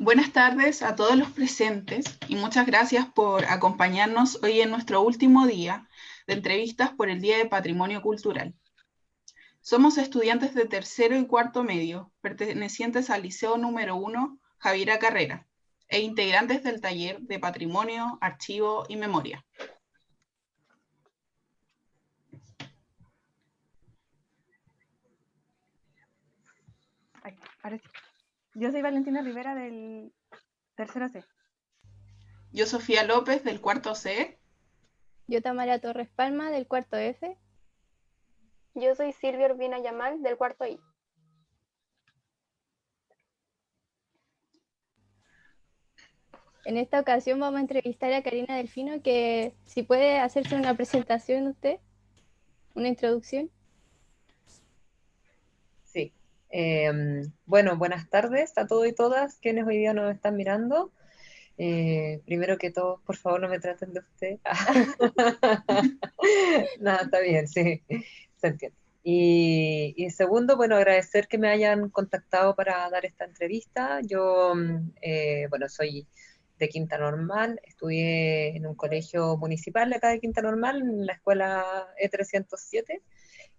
Buenas tardes a todos los presentes y muchas gracias por acompañarnos hoy en nuestro último día de entrevistas por el Día de Patrimonio Cultural. Somos estudiantes de tercero y cuarto medio, pertenecientes al Liceo número 1 Javiera Carrera, e integrantes del taller de Patrimonio, Archivo y Memoria. Ay, ahora sí. Yo soy Valentina Rivera del tercero C. Yo, Sofía López, del cuarto C. Yo, Tamara Torres Palma, del cuarto F. Yo soy Silvia Urbina Yamal, del cuarto I. En esta ocasión vamos a entrevistar a Karina Delfino, que si puede hacerse una presentación usted, una introducción. Sí. Bueno, buenas tardes a todos y todas quienes hoy día nos están mirando. Primero que todo, por favor, no me traten de usted. Nada, está bien, sí, se entiende. Y segundo, bueno, agradecer que me hayan contactado para dar esta entrevista. Yo, bueno, soy de Quinta Normal, estudié en un colegio municipal de acá de Quinta Normal, en la escuela E307,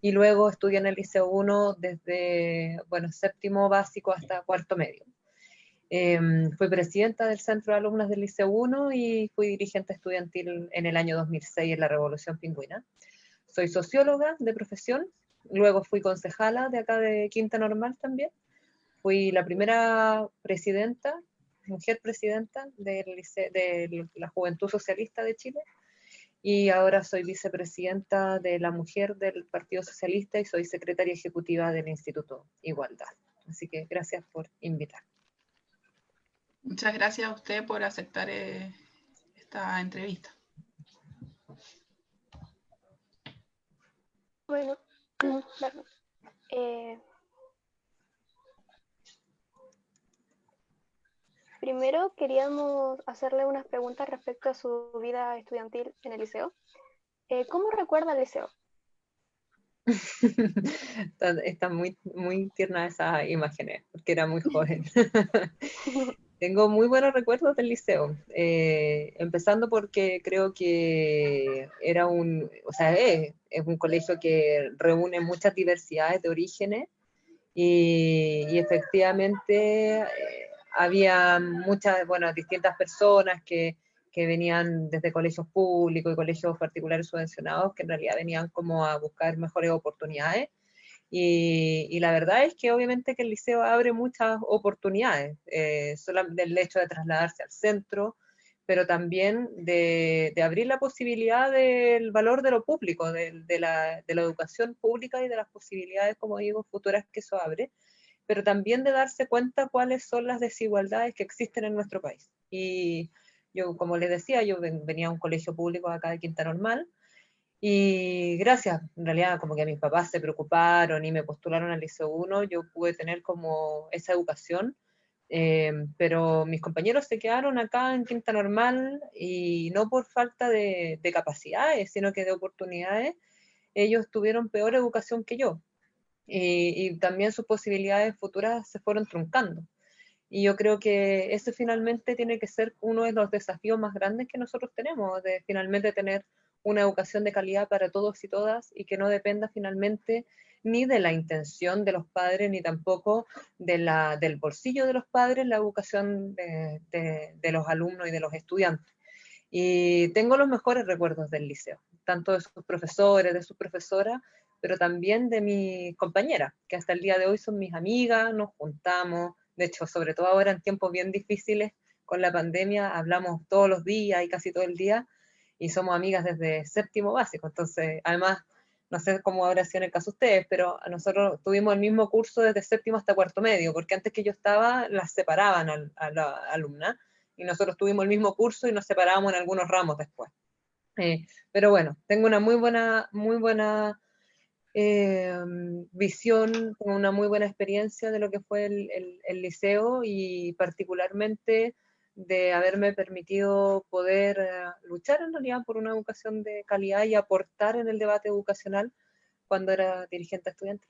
y luego estudié en el Liceo 1 desde, bueno, séptimo básico hasta cuarto medio. Fui presidenta del Centro de Alumnas del Liceo 1 y fui dirigente estudiantil en el año 2006 en la Revolución Pingüina. Soy socióloga de profesión, luego fui concejala de acá de Quinta Normal también. Fui la primera presidenta, mujer presidenta de la Juventud Socialista de Chile, y ahora soy vicepresidenta de la Mujer del Partido Socialista y soy secretaria ejecutiva del Instituto Igualdad. Así que gracias por invitar. Muchas gracias a usted por aceptar esta entrevista. Bueno, primero queríamos hacerle unas preguntas respecto a su vida estudiantil en el liceo. ¿Cómo recuerda el liceo? Está muy, muy tierna esas imágenes, porque era muy joven. Tengo muy buenos recuerdos del liceo, empezando porque creo que era es un colegio que reúne muchas diversidades de orígenes y efectivamente había muchas, bueno, distintas personas que venían desde colegios públicos y colegios particulares subvencionados, que en realidad venían como a buscar mejores oportunidades. Y la verdad es que obviamente que el liceo abre muchas oportunidades, solo del hecho de trasladarse al centro, pero también de abrir la posibilidad del valor de lo público, de la educación pública y de las posibilidades, como digo, futuras que eso abre, pero también de darse cuenta cuáles son las desigualdades que existen en nuestro país. Y yo, como les decía, yo venía a un colegio público acá de Quinta Normal, y gracias, en realidad, como que mis papás se preocuparon y me postularon al Liceo 1, yo pude tener como esa educación, pero mis compañeros se quedaron acá en Quinta Normal y no por falta de capacidades, sino que de oportunidades, ellos tuvieron peor educación que yo. Y también sus posibilidades futuras se fueron truncando. Y yo creo que ese finalmente tiene que ser uno de los desafíos más grandes que nosotros tenemos, de finalmente tener una educación de calidad para todos y todas y que no dependa finalmente ni de la intención de los padres, ni tampoco del bolsillo de los padres, la educación de los alumnos y de los estudiantes. Y tengo los mejores recuerdos del liceo, tanto de sus profesores, de sus profesoras, pero también de mis compañeras, que hasta el día de hoy son mis amigas, nos juntamos, de hecho, sobre todo ahora en tiempos bien difíciles con la pandemia, hablamos todos los días y casi todo el día, y somos amigas desde séptimo básico. Entonces, además, no sé cómo habrá sido en el caso de ustedes, pero nosotros tuvimos el mismo curso desde séptimo hasta cuarto medio, porque antes que yo estaba, las separaban a la alumna, y nosotros tuvimos el mismo curso y nos separábamos en algunos ramos después. Pero bueno, tengo una muy buena visión, una muy buena experiencia de lo que fue el liceo y particularmente de haberme permitido poder luchar en realidad por una educación de calidad y aportar en el debate educacional cuando era dirigente estudiantil.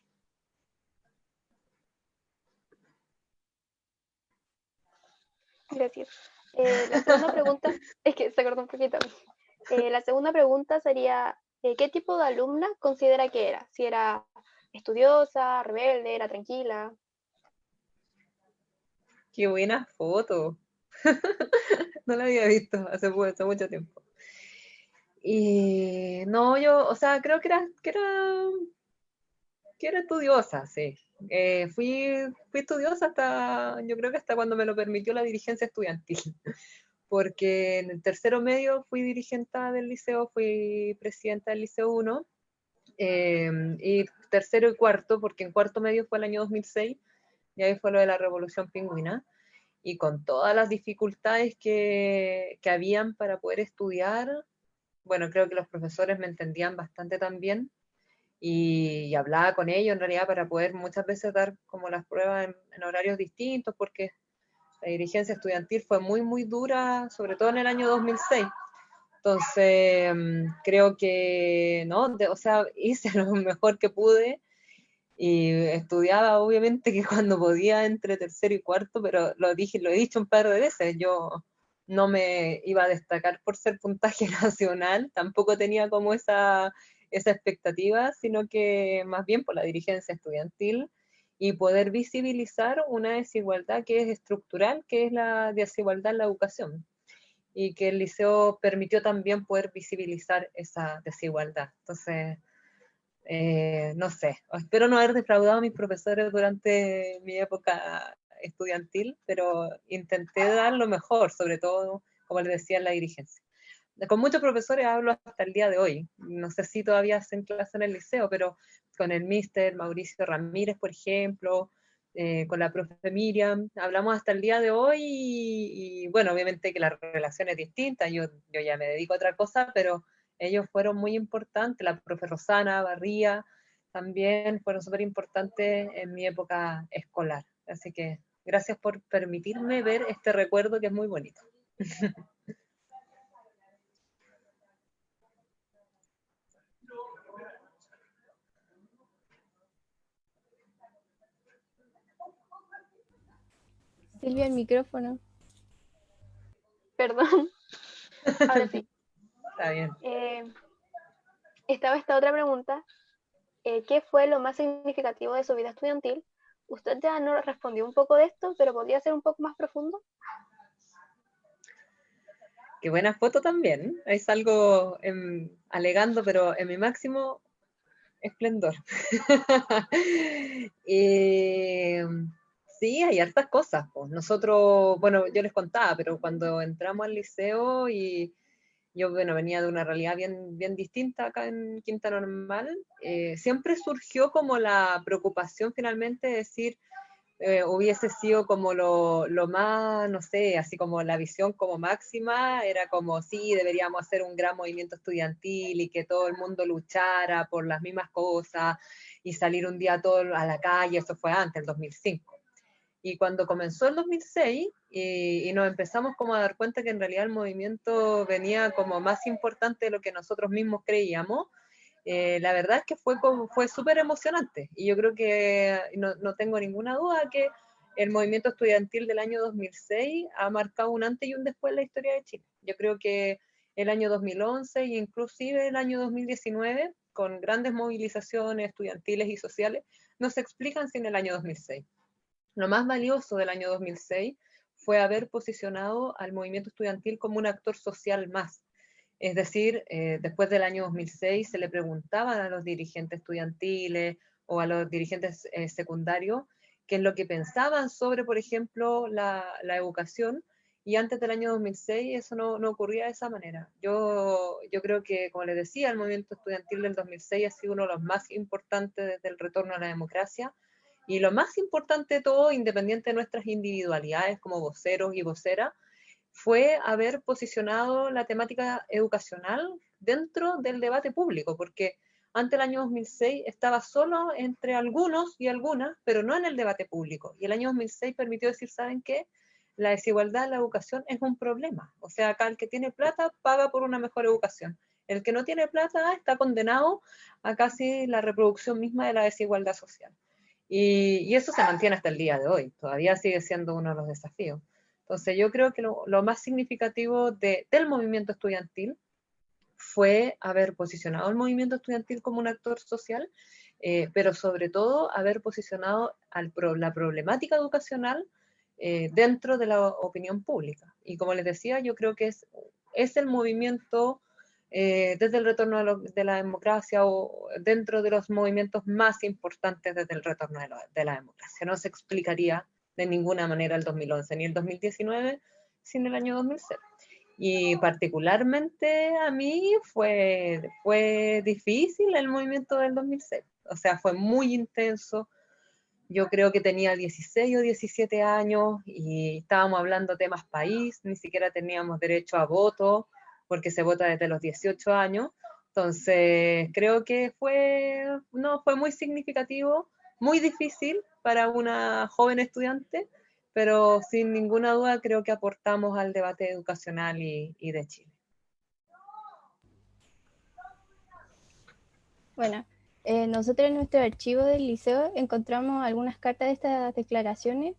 decir. La segunda pregunta, es que se cortó un poquito. La segunda pregunta sería, ¿qué tipo de alumna considera que era? Si era estudiosa, rebelde, era tranquila. Qué buena foto. No la había visto hace mucho tiempo. Y no, yo, o sea, creo que era estudiosa, sí. Fui estudiosa yo creo que hasta cuando me lo permitió la dirigencia estudiantil, porque en el tercero medio fui dirigente del liceo, fui presidenta del Liceo 1, y tercero y cuarto, porque en cuarto medio fue el año 2006, y ahí fue lo de la Revolución Pingüina, y con todas las dificultades que habían para poder estudiar, bueno, creo que los profesores me entendían bastante también, y hablaba con ellos en realidad para poder muchas veces dar como las pruebas en horarios distintos, porque la dirigencia estudiantil fue muy, muy dura, sobre todo en el año 2006. Entonces, creo que, ¿no? O sea, hice lo mejor que pude y estudiaba obviamente que cuando podía entre tercero y cuarto, pero lo he dicho un par de veces, yo no me iba a destacar por ser puntaje nacional, tampoco tenía como esa expectativa, sino que más bien por la dirigencia estudiantil y poder visibilizar una desigualdad que es estructural, que es la desigualdad en la educación, y que el liceo permitió también poder visibilizar esa desigualdad. Entonces, no sé, espero no haber defraudado a mis profesores durante mi época estudiantil, pero intenté dar lo mejor, sobre todo, como les decía, en la dirigencia. Con muchos profesores hablo hasta el día de hoy, no sé si todavía hacen clase en el liceo, pero con el míster Mauricio Ramírez, por ejemplo, con la profe Miriam, hablamos hasta el día de hoy y bueno, obviamente que la relación es distinta, yo ya me dedico a otra cosa, pero ellos fueron muy importantes, la profe Rosana Barría también fueron súper importantes en mi época escolar. Así que gracias por permitirme ver este recuerdo que es muy bonito. Silvia, el micrófono. Perdón. Ahora sí. Está bien. Estaba esta otra pregunta. ¿Qué fue lo más significativo de su vida estudiantil? Usted ya nos respondió un poco de esto, pero ¿podría ser un poco más profundo? Qué buena foto también. Ahí salgo alegando, pero en mi máximo esplendor. Sí, hay hartas cosas. Pues. Nosotros, bueno, yo les contaba, pero cuando entramos al liceo y yo, bueno, venía de una realidad bien, bien distinta acá en Quinta Normal, siempre surgió como la preocupación finalmente de decir, hubiese sido como lo más, no sé, así como la visión como máxima, era como, sí, deberíamos hacer un gran movimiento estudiantil y que todo el mundo luchara por las mismas cosas y salir un día todo a la calle, eso fue antes, el 2005. Y cuando comenzó el 2006 y nos empezamos como a dar cuenta que en realidad el movimiento venía como más importante de lo que nosotros mismos creíamos, la verdad es que fue súper emocionante. Y yo creo que no tengo ninguna duda que el movimiento estudiantil del año 2006 ha marcado un antes y un después en la historia de Chile. Yo creo que el año 2011 e inclusive el año 2019, con grandes movilizaciones estudiantiles y sociales, no se explican sin el año 2006. Lo más valioso del año 2006 fue haber posicionado al movimiento estudiantil como un actor social más. Es decir, después del año 2006 se le preguntaban a los dirigentes estudiantiles o a los dirigentes secundarios qué es lo que pensaban sobre, por ejemplo, la educación, y antes del año 2006 eso no ocurría de esa manera. Yo creo que, como les decía, el movimiento estudiantil del 2006 ha sido uno de los más importantes desde el retorno a la democracia, y lo más importante de todo, independiente de nuestras individualidades como voceros y voceras, fue haber posicionado la temática educacional dentro del debate público, porque antes del año 2006 estaba solo entre algunos y algunas, pero no en el debate público. Y el año 2006 permitió decir, ¿saben qué? La desigualdad en la educación es un problema. O sea, acá el que tiene plata paga por una mejor educación. El que no tiene plata está condenado a casi la reproducción misma de la desigualdad social. Y eso se mantiene hasta el día de hoy. Todavía sigue siendo uno de los desafíos. Entonces yo creo que lo más significativo del movimiento estudiantil fue haber posicionado el movimiento estudiantil como un actor social, pero sobre todo haber posicionado la problemática educacional dentro de la opinión pública. Y como les decía, yo creo que es el movimiento desde el retorno de la democracia o dentro de los movimientos más importantes desde el retorno de la democracia. No se explicaría de ninguna manera el 2011 ni el 2019 sin el año 2006. Y particularmente a mí fue difícil el movimiento del 2006. O sea, fue muy intenso. Yo creo que tenía 16 o 17 años y estábamos hablando temas país, ni siquiera teníamos derecho a voto, porque se vota desde los 18 años. Entonces, creo que fue muy significativo, muy difícil para una joven estudiante, pero sin ninguna duda creo que aportamos al debate educacional y de Chile. Bueno, nosotros en nuestro archivo del liceo encontramos algunas cartas de estas declaraciones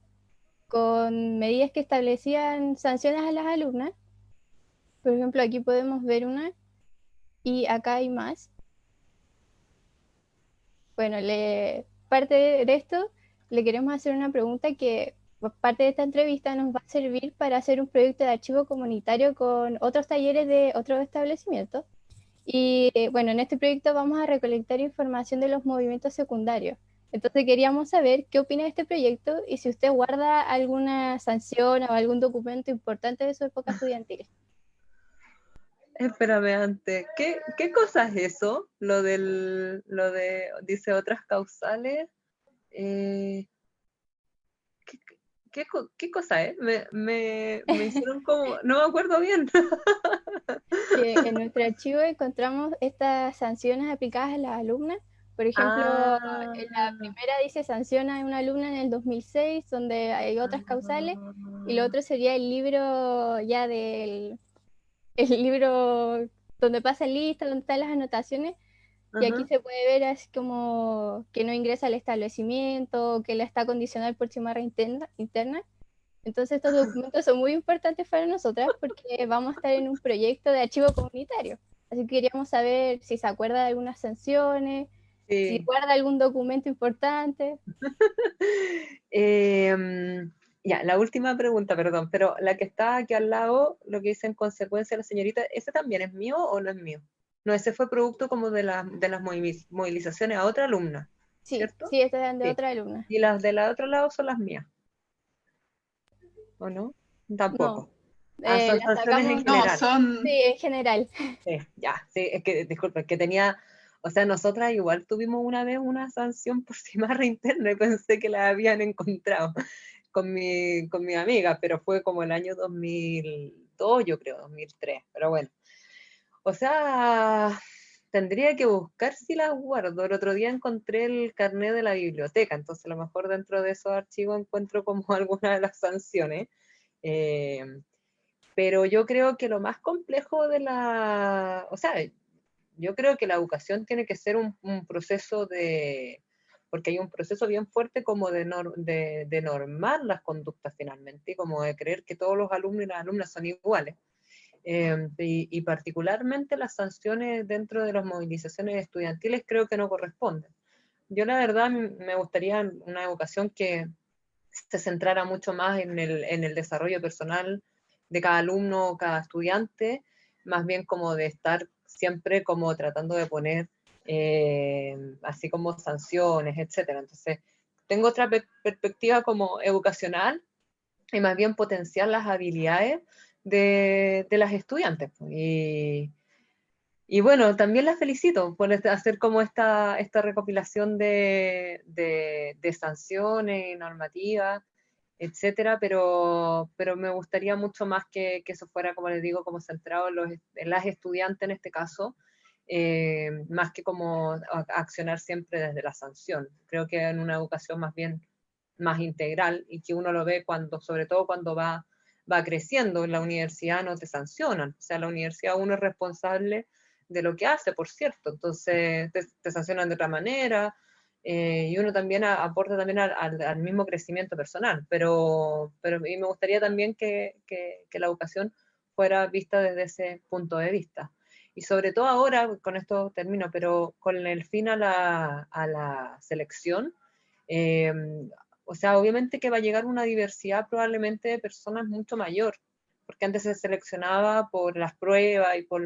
con medidas que establecían sanciones a las alumnas. Por ejemplo, aquí podemos ver una y acá hay más. Bueno, parte de esto le queremos hacer una pregunta que parte de esta entrevista nos va a servir para hacer un proyecto de archivo comunitario con otros talleres de otros establecimientos. Y bueno, en este proyecto vamos a recolectar información de los movimientos secundarios. Entonces queríamos saber qué opina de este proyecto y si usted guarda alguna sanción o algún documento importante de su época estudiantil. Espérame antes, ¿qué cosa es eso? Dice otras causales. ¿Qué cosa es? Me hicieron como, no me acuerdo bien. En nuestro archivo encontramos estas sanciones aplicadas a las alumnas. Por ejemplo, en la primera dice sanciona a una alumna en el 2006, donde hay otras causales, y lo otro sería el libro ya el libro donde pasa lista, donde están las anotaciones, y aquí se puede ver así como que no ingresa al establecimiento, que la está condicional por cimarra interna. Entonces estos documentos son muy importantes para nosotras porque vamos a estar en un proyecto de archivo comunitario. Así que queríamos saber si se acuerda de algunas sanciones, si guarda algún documento importante. Ya, la última pregunta, perdón, pero la que está aquí al lado, lo que dice en consecuencia la señorita, ¿ese también es mío o no es mío? No, ese fue producto como de las movilizaciones a otra alumna, Sí, ¿cierto? sí, estas eran de otra alumna. Y las de la otro lado son las mías, ¿o no? Tampoco. Son las sanciones en sacamos, general. No, son... sí, en general. Sí, ya, sí, es que, disculpa, es que tenía, o sea, nosotras igual tuvimos una vez una sanción por cimarra interna y pensé que la habían encontrado con mi amiga, pero fue como el año 2002, yo creo, 2003, pero bueno. O sea, tendría que buscar si las guardo. El otro día encontré el carnet de la biblioteca, entonces a lo mejor dentro de esos archivos encuentro como alguna de las sanciones. Pero yo creo que lo más complejo o sea, yo creo que la educación tiene que ser un proceso porque hay un proceso bien fuerte como de normar las conductas finalmente, y como de creer que todos los alumnos y las alumnas son iguales. Y particularmente las sanciones dentro de las movilizaciones estudiantiles creo que no corresponden. Yo la verdad me gustaría una educación que se centrara mucho más en el desarrollo personal de cada alumno, cada estudiante, más bien como de estar siempre como tratando de poner así como sanciones, etcétera. Entonces, tengo otra perspectiva como educacional y más bien potenciar las habilidades de las estudiantes. Y bueno, también las felicito por hacer como esta recopilación de sanciones y normativas, etcétera, pero me gustaría mucho más que eso fuera, como les digo, como centrado en las estudiantes en este caso, más que como accionar siempre desde la sanción. Creo que en una educación más bien más integral y que uno lo ve sobre todo cuando va creciendo. En la universidad no te sancionan, o sea, la universidad uno es responsable de lo que hace, por cierto, entonces te sancionan de otra manera, y uno también aporta también al mismo crecimiento personal, pero y me gustaría también que la educación fuera vista desde ese punto de vista. Y sobre todo ahora, con esto termino, pero con el fin a la selección, o sea, obviamente que va a llegar una diversidad probablemente de personas mucho mayor, porque antes se seleccionaba por las pruebas y por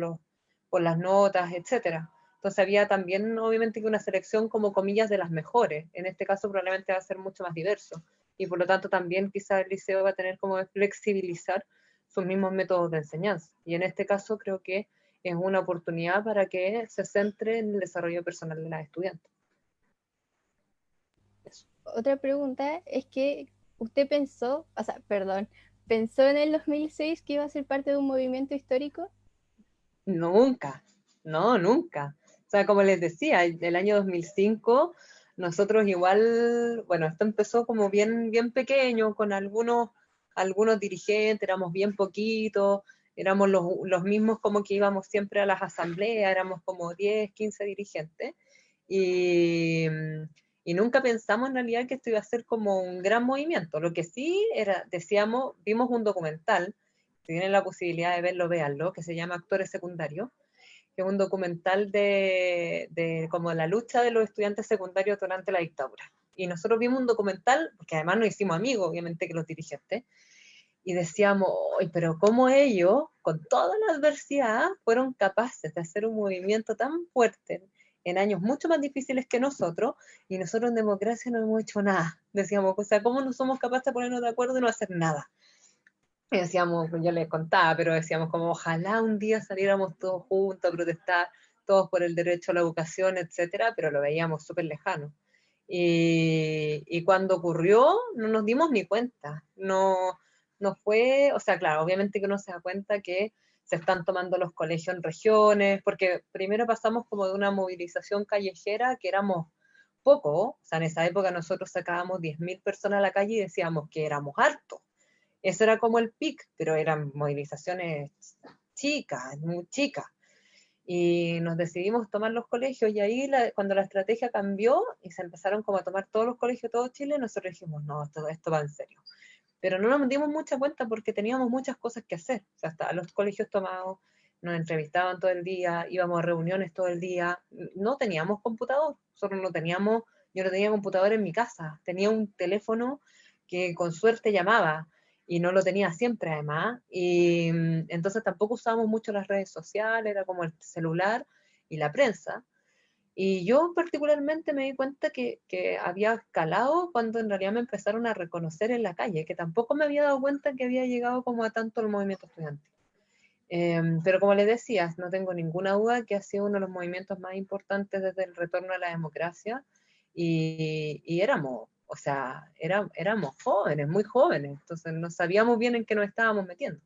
las notas, etcétera. Entonces había también, obviamente, que una selección como comillas de las mejores. En este caso probablemente va a ser mucho más diverso. Y por lo tanto también quizás el liceo va a tener como flexibilizar sus mismos métodos de enseñanza. Y en este caso creo que es una oportunidad para que se centre en el desarrollo personal de las estudiantes. Eso. Otra pregunta es que usted pensó, o sea, perdón, ¿pensó en el 2006 que iba a ser parte de un movimiento histórico? Nunca, no, nunca. O sea, como les decía, el año 2005, nosotros igual, bueno, esto empezó como bien, bien pequeño, con algunos dirigentes, éramos bien poquitos, éramos los mismos como que íbamos siempre a las asambleas, éramos como 10, 15 dirigentes, y nunca pensamos en realidad que esto iba a ser como un gran movimiento. Lo que sí era, decíamos, vimos un documental, si tienen la posibilidad de verlo, véanlo, que se llama Actores Secundarios, que es un documental de como la lucha de los estudiantes secundarios durante la dictadura. Y nosotros vimos un documental, porque además nos hicimos amigos, obviamente, que los dirigentes, y decíamos, "Oy, pero cómo ellos, con toda la adversidad, fueron capaces de hacer un movimiento tan fuerte en años mucho más difíciles que nosotros, y nosotros en democracia no hemos hecho nada". Decíamos, o sea, ¿cómo no somos capaces de ponernos de acuerdo y no hacer nada? Y decíamos, yo les contaba, pero decíamos como ojalá un día saliéramos todos juntos a protestar, todos por el derecho a la educación, etcétera, pero lo veíamos súper lejano. Y cuando ocurrió, no nos dimos ni cuenta. No fue, o sea, claro, obviamente que uno se da cuenta que se están tomando los colegios en regiones, porque primero pasamos como de una movilización callejera que éramos poco, o sea, en esa época nosotros sacábamos 10.000 personas a la calle y decíamos que éramos hartos. Eso era como el pic, pero eran movilizaciones chicas, muy chicas. Y nos decidimos tomar los colegios, y ahí cuando la estrategia cambió y se empezaron como a tomar todos los colegios, todo Chile, nosotros dijimos, no, esto va en serio. Pero no nos dimos mucha cuenta porque teníamos muchas cosas que hacer. O sea, estaban los colegios tomados, nos entrevistaban todo el día, íbamos a reuniones todo el día, no teníamos computador, nosotros no teníamos, yo no tenía computador en mi casa, tenía un teléfono que con suerte llamaba, y no lo tenía siempre además, y entonces tampoco usábamos mucho las redes sociales, era como el celular y la prensa. Y yo particularmente me di cuenta que había escalado cuando en realidad me empezaron a reconocer en la calle, que tampoco me había dado cuenta que había llegado como a tanto el movimiento estudiantil. Pero como les decía, no tengo ninguna duda que ha sido uno de los movimientos más importantes desde el retorno a la democracia, y éramos, o sea, éramos jóvenes, muy jóvenes, entonces no sabíamos bien en qué nos estábamos metiendo.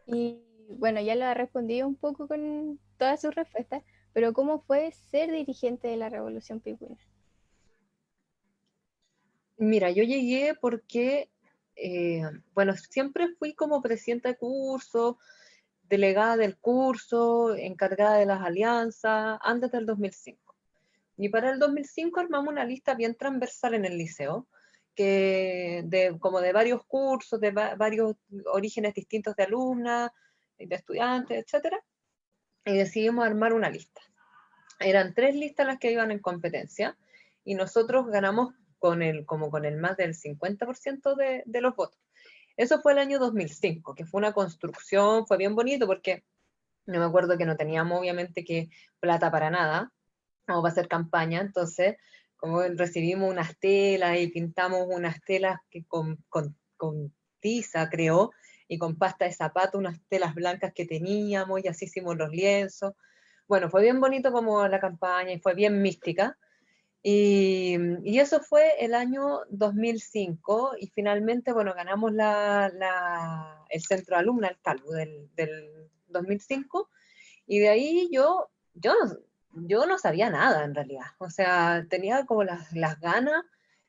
Y bueno, ya lo ha respondido un poco con todas sus respuestas, pero ¿cómo fue ser dirigente de la Revolución Pingüina? Mira, yo llegué porque, bueno, siempre fui como presidenta de curso, delegada del curso, encargada de las alianzas, antes del 2005. Y para el 2005 armamos una lista bien transversal en el liceo, como de varios cursos, de varios orígenes distintos de alumnas, de estudiantes, etcétera, y decidimos armar una lista. Eran 3 listas las que iban en competencia, y nosotros ganamos con el más del 50% de los votos. Eso fue el año 2005, que fue una construcción, fue bien bonito porque no me acuerdo que no teníamos obviamente que plata para nada, como para hacer campaña, entonces como recibimos unas telas y pintamos unas telas que con tiza, creo, y con pasta de zapato, unas telas blancas que teníamos, y así hicimos los lienzos. Bueno, fue bien bonito como la campaña, y fue bien mística. Y eso fue el año 2005, y finalmente, bueno, ganamos el centro de alumna, el CALU, del 2005, y de ahí yo no sabía nada en realidad. O sea, tenía como las ganas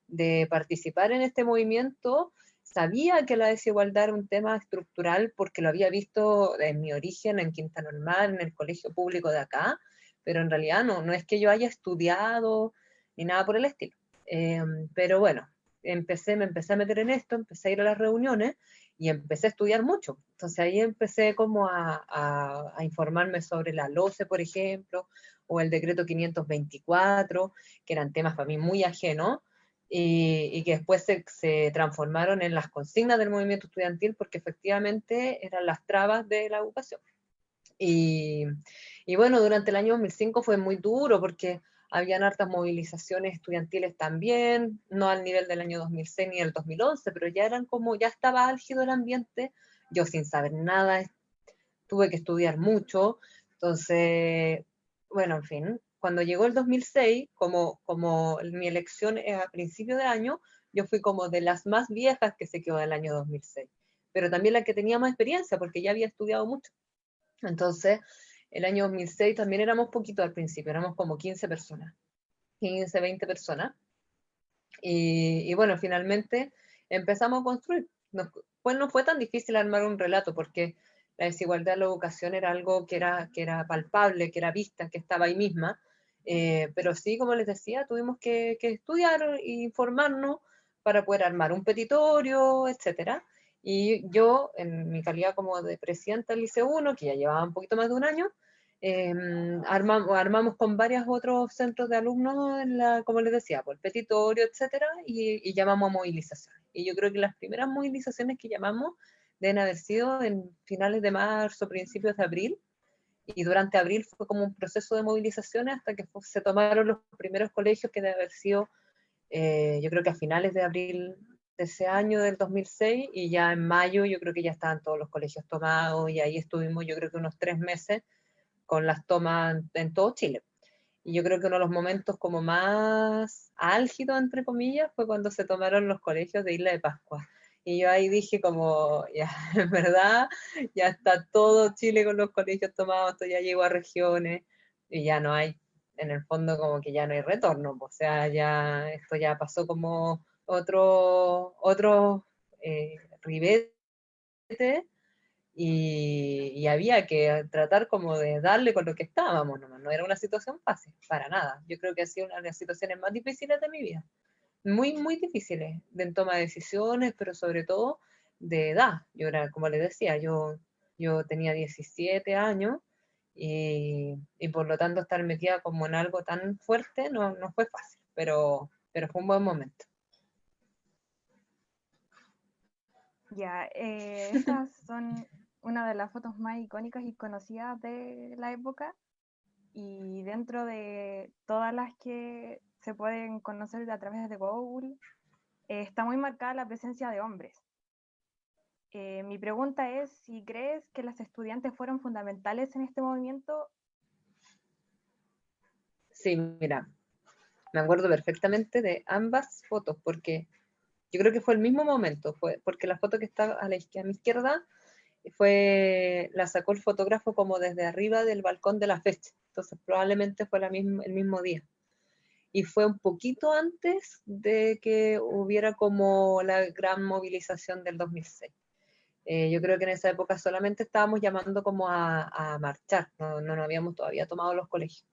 de participar en este movimiento. Sabía que la desigualdad era un tema estructural porque lo había visto en mi origen, en Quinta Normal, en el colegio público de acá, pero en realidad no es que yo haya estudiado ni nada por el estilo. Pero bueno, me empecé a meter en esto, empecé a ir a las reuniones y empecé a estudiar mucho. Entonces ahí empecé como a informarme sobre la LOCE, por ejemplo, o el decreto 524, que eran temas para mí muy ajenos, y que después se transformaron en las consignas del movimiento estudiantil, porque efectivamente eran las trabas de la educación. Y bueno, durante el año 2005 fue muy duro, porque habían hartas movilizaciones estudiantiles también, no al nivel del año 2006 ni del 2011, pero ya eran como, ya estaba álgido el ambiente, yo sin saber nada, tuve que estudiar mucho, entonces, bueno, en fin, cuando llegó el 2006, como mi elección a principio de año, yo fui como de las más viejas que se quedó del año 2006, pero también la que tenía más experiencia, porque ya había estudiado mucho. Entonces, el año 2006 también éramos poquito al principio, éramos como 15 personas, 15, 20 personas. Y bueno, finalmente empezamos a construir. Pues no fue tan difícil armar un relato, porque la desigualdad en la educación era algo que era palpable, que era vista, que estaba ahí misma. Pero sí, como les decía, tuvimos que estudiar e informarnos para poder armar un petitorio, etcétera. Y yo, en mi calidad como de presidenta del Liceo 1, que ya llevaba un poquito más de un año, armamos con varios otros centros de alumnos, como les decía, por el petitorio, etcétera, y llamamos a movilizaciones. Y yo creo que las primeras movilizaciones que llamamos deben haber sido en finales de marzo, principios de abril, y durante abril fue como un proceso de movilizaciones hasta que se tomaron los primeros colegios, que debe haber sido, yo creo que a finales de abril de ese año, del 2006, y ya en mayo yo creo que ya estaban todos los colegios tomados, y ahí estuvimos yo creo que unos 3 meses con las tomas en todo Chile. Y yo creo que uno de los momentos como más álgidos, entre comillas, fue cuando se tomaron los colegios de Isla de Pascua. Y yo ahí dije como, ya, en verdad, ya está todo Chile con los colegios tomados, esto ya llegó a regiones, y ya no hay, en el fondo como que ya no hay retorno, o sea, ya esto ya pasó como otro ribete, y había que tratar como de darle con lo que estábamos, nomás. No era una situación fácil, para nada. Yo creo que ha sido una de las situaciones más difíciles de mi vida. Muy, muy difíciles de toma de decisiones, pero sobre todo de edad. Yo era, como les decía, yo tenía 17 años y por lo tanto estar metida como en algo tan fuerte no fue fácil, pero fue un buen momento. Ya, esas son una de las fotos más icónicas y conocidas de la época, y dentro de todas las que se pueden conocer a través de Google, está muy marcada la presencia de hombres. Mi pregunta es si crees que las estudiantes fueron fundamentales en este movimiento. Sí, mira, me acuerdo perfectamente de ambas fotos, porque yo creo que fue el mismo momento, porque la foto que está a mi izquierda la sacó el fotógrafo como desde arriba del balcón de la fecha, entonces probablemente fue el mismo día. Y fue un poquito antes de que hubiera como la gran movilización del 2006. Yo creo que en esa época solamente estábamos llamando como a marchar, no habíamos todavía tomado los colegios.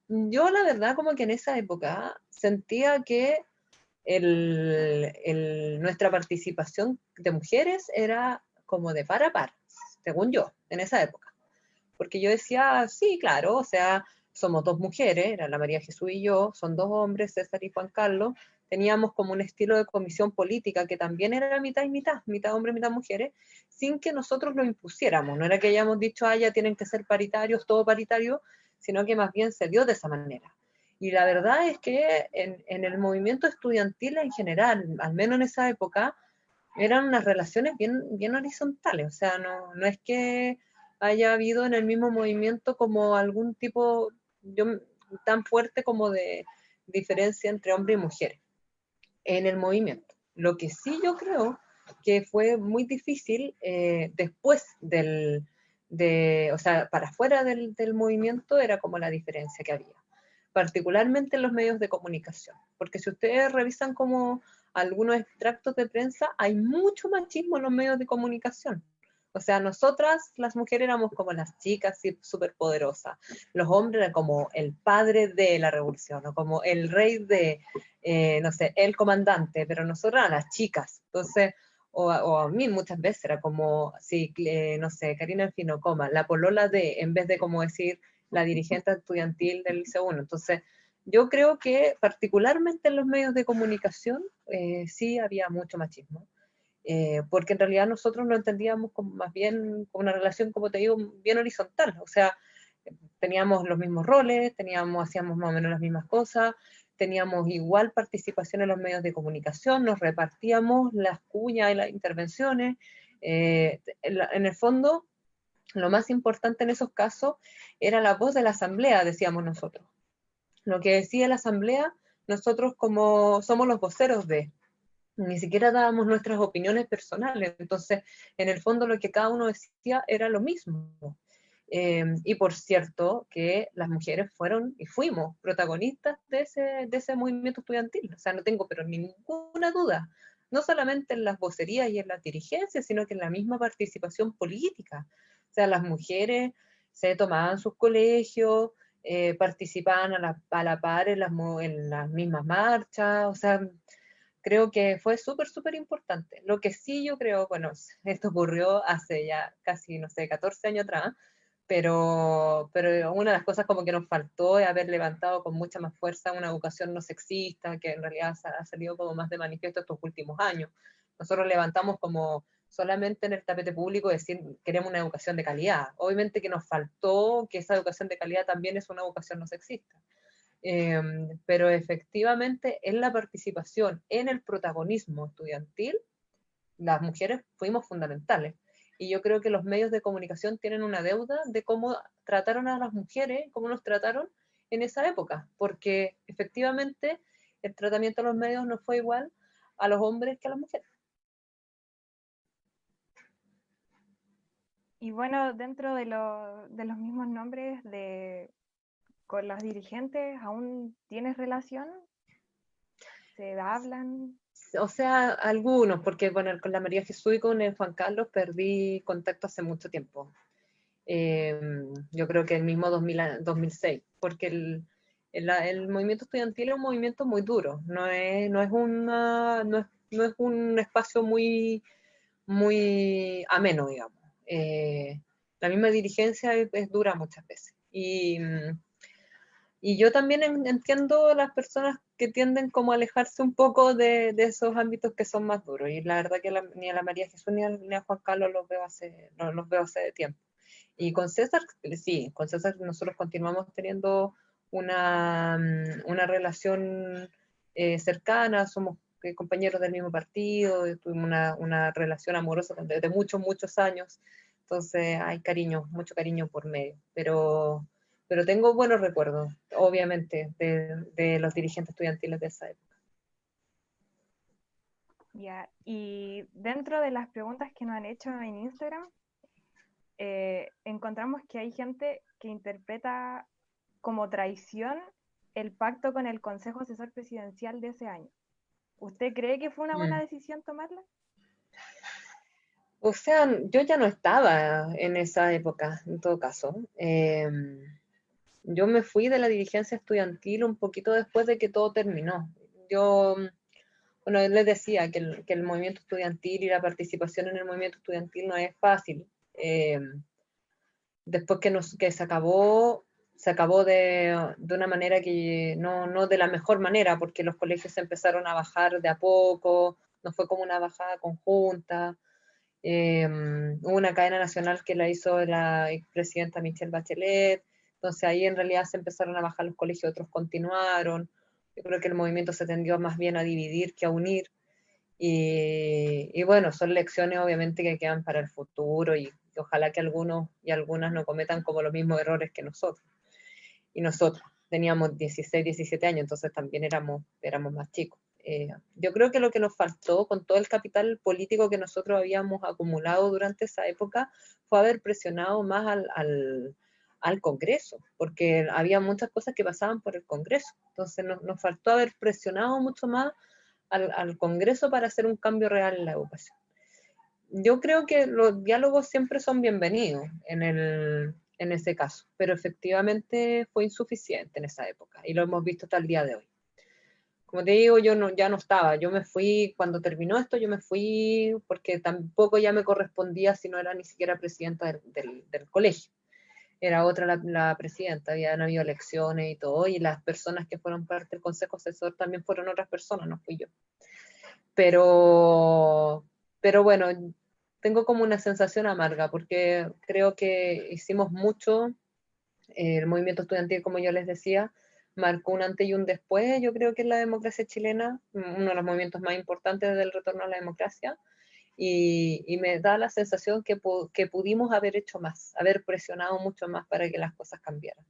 Yo la verdad como que en esa época sentía que nuestra participación de mujeres era como de par a par, según yo, en esa época. Porque yo decía, sí, claro, o sea, somos 2 mujeres, era la María Jesús y yo, son 2 hombres, César y Juan Carlos, teníamos como un estilo de comisión política que también era mitad y mitad hombres, mitad mujeres, sin que nosotros lo impusiéramos, no era que hayamos dicho, ya tienen que ser paritarios, todo paritario, sino que más bien se dio de esa manera. Y la verdad es que en el movimiento estudiantil en general, al menos en esa época, eran unas relaciones bien horizontales, o sea, no es que haya habido en el mismo movimiento como algún tipo tan fuerte como de diferencia entre hombres y mujeres en el movimiento. Lo que sí yo creo que fue muy difícil después o sea, para afuera del movimiento era como la diferencia que había, particularmente en los medios de comunicación, porque si ustedes revisan como algunos extractos de prensa, hay mucho machismo en los medios de comunicación, O sea, nosotras, las mujeres, éramos como las chicas súper poderosas. Los hombres eran como el padre de la revolución, o como el rey de, no sé, el comandante, pero nosotras eran las chicas. Entonces, o a mí muchas veces era como, sí, no sé, Karina Finocoma, la polola de, en vez de como decir la dirigente estudiantil del Liceo 1. Entonces, yo creo que particularmente en los medios de comunicación sí había mucho machismo. Porque en realidad nosotros lo entendíamos como más bien como una relación, como te digo, bien horizontal. O sea, teníamos los mismos roles, hacíamos más o menos las mismas cosas, teníamos igual participación en los medios de comunicación, nos repartíamos las cuñas y las intervenciones. En el fondo, lo más importante en esos casos era la voz de la asamblea, decíamos nosotros. Lo que decía la asamblea, nosotros como somos los voceros de, ni siquiera dábamos nuestras opiniones personales, entonces en el fondo lo que cada uno decía era lo mismo. Y por cierto que las mujeres fueron y fuimos protagonistas de ese movimiento estudiantil, o sea, no tengo pero ninguna duda, no solamente en las vocerías y en las dirigencias, sino que en la misma participación política. O sea, las mujeres se tomaban sus colegios, participaban a la par en las mismas marchas, o sea, creo que fue súper, súper importante. Lo que sí yo creo, bueno, esto ocurrió hace ya casi, no sé, 14 años atrás, pero una de las cosas como que nos faltó es haber levantado con mucha más fuerza una educación no sexista, que en realidad ha salido como más de manifiesto estos últimos años. Nosotros levantamos como solamente en el tapete público decir queremos una educación de calidad. Obviamente que nos faltó que esa educación de calidad también es una educación no sexista. Pero efectivamente en la participación, en el protagonismo estudiantil, las mujeres fuimos fundamentales. Y yo creo que los medios de comunicación tienen una deuda de cómo trataron a las mujeres, cómo nos trataron en esa época, porque efectivamente el tratamiento de los medios no fue igual a los hombres que a las mujeres. Y bueno, dentro de los mismos nombres con los dirigentes, ¿aún tienes relación? ¿Se hablan? O sea, algunos, porque bueno, con la María Jesús y con el Juan Carlos perdí contacto hace mucho tiempo. Yo creo que el mismo 2006, porque el movimiento estudiantil es un movimiento muy duro, no es un espacio muy, muy ameno, digamos. La misma dirigencia es dura muchas veces. Y yo también entiendo las personas que tienden como a alejarse un poco de esos ámbitos que son más duros. Y la verdad que ni a la María Jesús ni a Juan Carlos los veo hace tiempo. Y con César, sí, con César nosotros continuamos teniendo una relación cercana, somos compañeros del mismo partido, tuvimos una relación amorosa desde muchos, muchos años. Entonces hay cariño, mucho cariño por medio. Pero tengo buenos recuerdos, obviamente, de los dirigentes estudiantiles de esa época. Ya, y dentro de las preguntas que nos han hecho en Instagram, encontramos que hay gente que interpreta como traición el pacto con el Consejo Asesor Presidencial de ese año. ¿Usted cree que fue una buena decisión tomarla? O sea, yo ya no estaba en esa época, en todo caso. Yo me fui de la dirigencia estudiantil un poquito después de que todo terminó. Bueno, él les decía que el movimiento estudiantil y la participación en el movimiento estudiantil no es fácil. Después que se acabó de una manera que no de la mejor manera, porque los colegios se empezaron a bajar de a poco, no fue como una bajada conjunta. Hubo una cadena nacional que la hizo la expresidenta Michelle Bachelet, entonces ahí en realidad se empezaron a bajar los colegios, otros continuaron. Yo creo que el movimiento se tendió más bien a dividir que a unir. Y bueno, son lecciones obviamente que quedan para el futuro y ojalá que algunos y algunas no cometan como los mismos errores que nosotros. Y nosotros teníamos 16, 17 años, entonces también éramos más chicos. Yo creo que lo que nos faltó con todo el capital político que nosotros habíamos acumulado durante esa época fue haber presionado más al Congreso, porque había muchas cosas que pasaban por el Congreso. Entonces nos faltó haber presionado mucho más al Congreso para hacer un cambio real en la educación. yo creo que los diálogos siempre son bienvenidos en ese caso, pero efectivamente fue insuficiente en esa época y lo hemos visto hasta el día de hoy. Como te digo, ya no estaba, yo me fui, cuando terminó esto, yo me fui porque tampoco ya me correspondía si no era ni siquiera presidenta del colegio. Era otra la presidenta, habían habido elecciones y todo, y las personas que fueron parte del consejo asesor también fueron otras personas, no fui yo. Pero bueno, tengo como una sensación amarga, porque creo que hicimos mucho, el movimiento estudiantil, como yo les decía, marcó un antes y un después, yo creo que es la democracia chilena, uno de los movimientos más importantes del retorno a la democracia, y me da la sensación que pudimos haber hecho más, haber presionado mucho más para que las cosas cambiaran.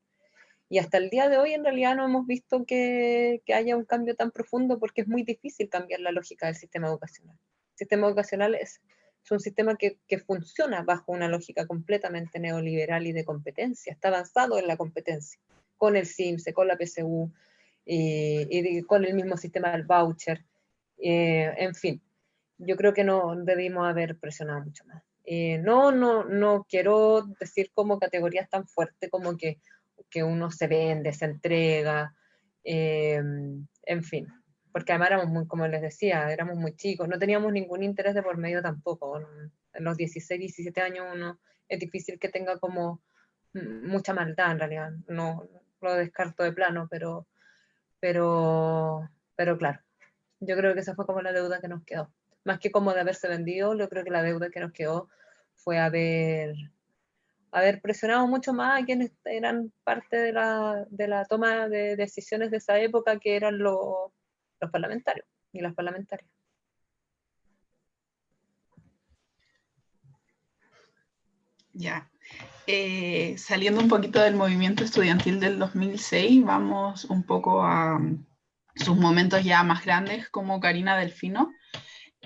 Y hasta el día de hoy en realidad no hemos visto que haya un cambio tan profundo, porque es muy difícil cambiar la lógica del sistema educacional. El sistema educacional es un sistema que funciona bajo una lógica completamente neoliberal y de competencia, está avanzado en la competencia, con el CIMSE, con la PSU, y con el mismo sistema del voucher, en fin. Yo creo que no debimos haber presionado mucho más. No quiero decir como categorías tan fuertes como que uno se vende, se entrega, en fin, porque además éramos muy, como les decía, éramos muy chicos, no teníamos ningún interés de por medio tampoco. En los 16, 17 años uno es difícil que tenga como mucha maldad en realidad, no lo descarto de plano, pero claro, yo creo que esa fue como la deuda que nos quedó. Más que como de haberse vendido, yo creo que la deuda que nos quedó fue haber presionado mucho más a quienes eran parte de la toma de decisiones de esa época, que eran los parlamentarios y las parlamentarias. Ya. Saliendo un poquito del movimiento estudiantil del 2006, vamos un poco a sus momentos ya más grandes como Karina Delfino,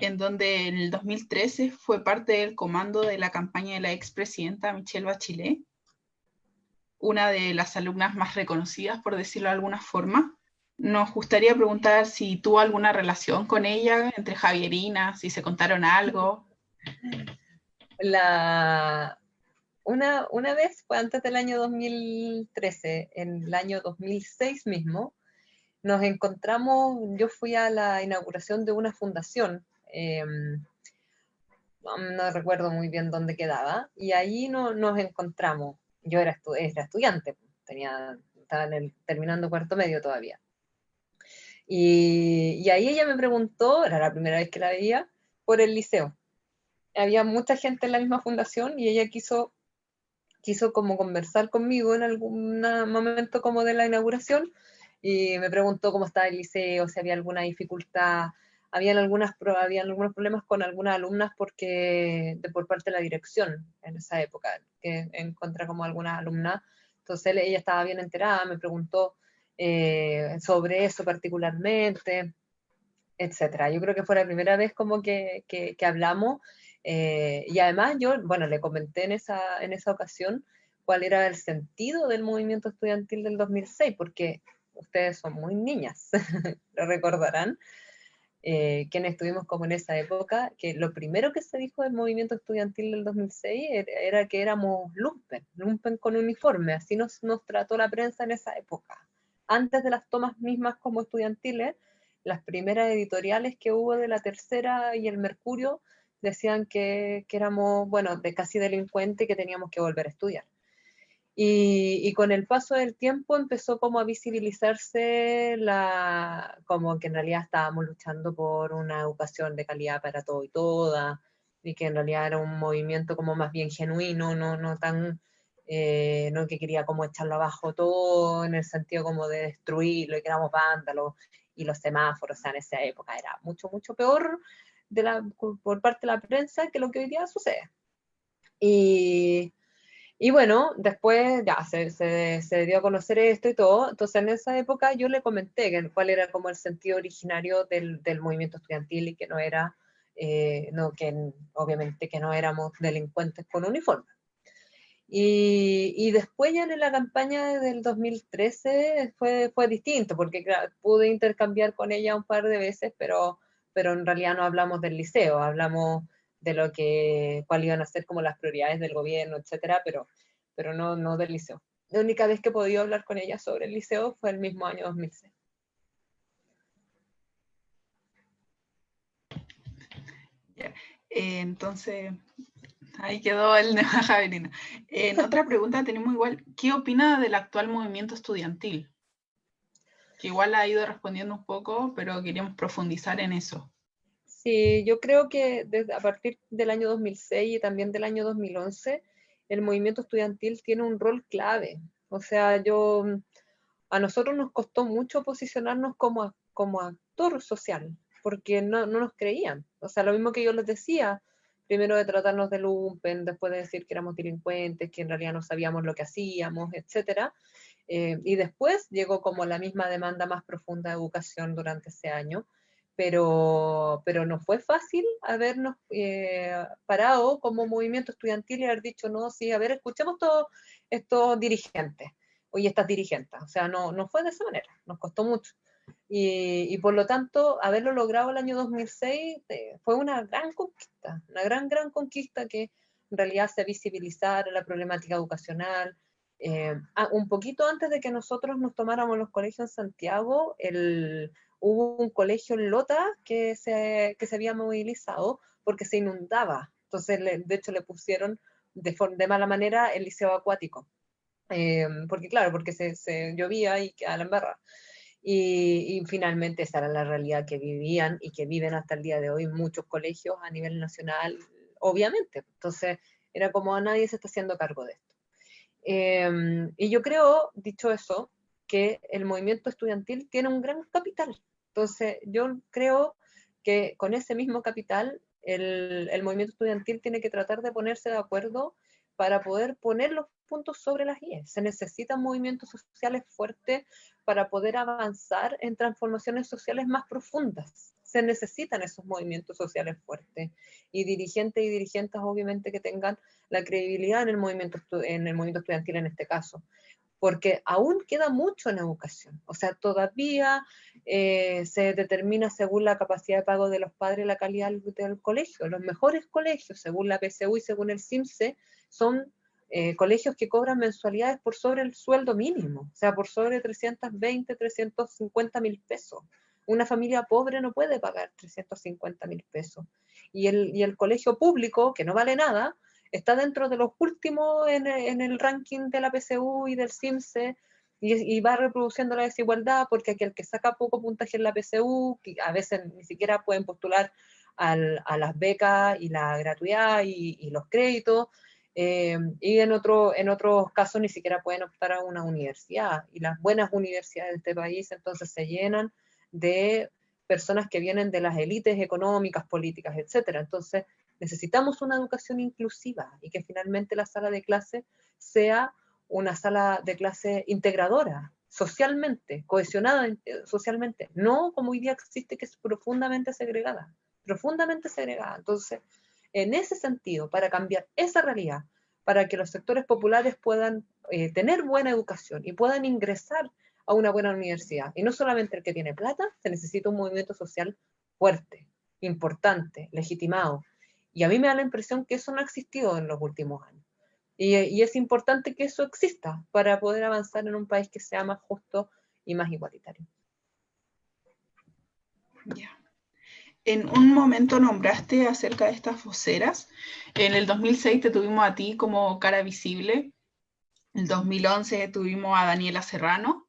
en donde en el 2013 fue parte del comando de la campaña de la expresidenta Michelle Bachelet, una de las alumnas más reconocidas, por decirlo de alguna forma. Nos gustaría preguntar si tuvo alguna relación con ella, entre Javierina, si se contaron algo. Una vez, fue antes del año 2013, en el año 2006 mismo, nos encontramos, yo fui a la inauguración de una fundación, no recuerdo muy bien dónde quedaba, y ahí nos encontramos. Yo era estudiante, estaba terminando cuarto medio todavía. Y ahí ella me preguntó, era la primera vez que la veía, por el liceo. Había mucha gente en la misma fundación y ella quiso como conversar conmigo en algún momento como de la inauguración, y me preguntó cómo estaba el liceo, si había alguna dificultad. Habían algunos problemas con algunas alumnas por parte de la dirección en esa época, que en contra como algunas alumnas. Entonces ella estaba bien enterada, me preguntó sobre eso particularmente, etcétera. Yo creo que fue la primera vez como que hablamos, y además yo, bueno, le comenté en esa ocasión cuál era el sentido del movimiento estudiantil del 2006, porque ustedes son muy niñas, lo recordarán, quienes estuvimos como en esa época, que lo primero que se dijo del movimiento estudiantil del 2006 era que éramos lumpen con uniforme, así nos trató la prensa en esa época. Antes de las tomas mismas como estudiantiles, las primeras editoriales que hubo de La Tercera y El Mercurio decían que éramos, bueno, de casi delincuentes, que teníamos que volver a estudiar. Y con el paso del tiempo empezó como a visibilizarse como que en realidad estábamos luchando por una educación de calidad para todo y toda, y que en realidad era un movimiento como más bien genuino, no tan, no que quería como echarlo abajo todo, en el sentido como de destruirlo y que éramos vándalos, y los semáforos, o sea, en esa época era mucho, mucho peor por parte de la prensa que lo que hoy día sucede. Y bueno, después ya se dio a conocer esto y todo. Entonces en esa época yo le comenté cuál era como el sentido originario del movimiento estudiantil, y que no era, obviamente que no éramos delincuentes con uniforme. Y después ya en la campaña del 2013 fue distinto, porque claro, pude intercambiar con ella un par de veces, pero en realidad no hablamos del liceo, hablamos cuáles iban a ser como las prioridades del gobierno, etcétera, pero no del liceo. La única vez que he podido hablar con ella sobre el liceo fue el mismo año 2006. Ya. Entonces, ahí quedó el de Javelina. En otra pregunta tenemos igual, ¿qué opina del actual movimiento estudiantil? Que igual ha ido respondiendo un poco, pero queríamos profundizar en eso. Sí, yo creo que a partir del año 2006 y también del año 2011, el movimiento estudiantil tiene un rol clave. O sea, a nosotros nos costó mucho posicionarnos como actor social, porque no nos creían. O sea, lo mismo que yo les decía, primero de tratarnos de lumpen, después de decir que éramos delincuentes, que en realidad no sabíamos lo que hacíamos, etcétera. Y después llegó como la misma demanda más profunda de educación durante ese año, pero no fue fácil habernos parado como movimiento estudiantil y haber dicho, no, sí, a ver, escuchemos todos estos dirigentes, oye, estas dirigentes, o sea, no fue de esa manera, nos costó mucho. Y por lo tanto, haberlo logrado el año 2006 fue una gran conquista, una gran conquista que en realidad se visibilizara la problemática educacional. Un poquito antes de que nosotros nos tomáramos los colegios en Santiago, hubo un colegio en Lota que se había movilizado porque se inundaba. Entonces, de hecho, le pusieron de mala manera el liceo acuático. Porque se llovía y quedaba la embarrada. Y finalmente esa era la realidad que vivían y que viven hasta el día de hoy muchos colegios a nivel nacional, obviamente. Entonces, era como nadie se está haciendo cargo de esto. Y yo creo, dicho eso, que el movimiento estudiantil tiene un gran capital. Entonces, yo creo que con ese mismo capital, el movimiento estudiantil tiene que tratar de ponerse de acuerdo para poder poner los puntos sobre las IES. Se necesitan movimientos sociales fuertes para poder avanzar en transformaciones sociales más profundas. Se necesitan esos movimientos sociales fuertes y dirigentes obviamente que tengan la credibilidad en el movimiento estudiantil en este caso, porque aún queda mucho en educación. O sea, todavía se determina según la capacidad de pago de los padres la calidad del colegio. Los mejores colegios, según la PSU y según el CIMSE, son colegios que cobran mensualidades por sobre el sueldo mínimo, o sea, por sobre 320, 350 mil pesos. Una familia pobre no puede pagar 350 mil pesos. Y el colegio público, que no vale nada, está dentro de los últimos en el ranking de la PSU y del CIMSE, y va reproduciendo la desigualdad, porque aquel que saca poco puntaje en la PSU, que a veces ni siquiera pueden postular a las becas y la gratuidad y los créditos, y en otros casos ni siquiera pueden optar a una universidad. Y las buenas universidades de este país entonces se llenan de personas que vienen de las élites económicas, políticas, etcétera. Entonces, necesitamos una educación inclusiva y que finalmente la sala de clase sea una sala de clase integradora, socialmente, cohesionada socialmente, no como hoy día existe, que es profundamente segregada. Entonces, en ese sentido, para cambiar esa realidad, para que los sectores populares puedan tener buena educación y puedan ingresar a una buena universidad, y no solamente el que tiene plata, se necesita un movimiento social fuerte, importante, legitimado. Y a mí me da la impresión que eso no ha existido en los últimos años. Y es importante que eso exista para poder avanzar en un país que sea más justo y más igualitario. Ya. En un momento nombraste acerca de estas voceras. En el 2006 te tuvimos a ti como cara visible. En el 2011 tuvimos a Daniela Serrano.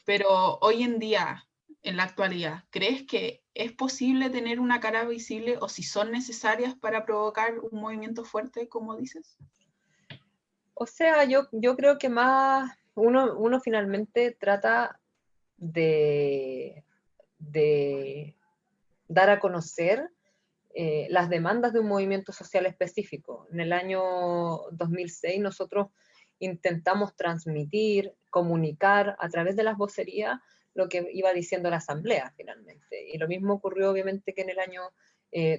Pero hoy en día, en la actualidad, ¿crees que es posible tener una cara visible o si son necesarias para provocar un movimiento fuerte, como dices? O sea, yo creo que más uno finalmente trata de dar a conocer las demandas de un movimiento social específico. En el año 2006 nosotros intentamos transmitir, comunicar a través de las vocerías lo que iba diciendo la asamblea finalmente. Y lo mismo ocurrió obviamente que en el año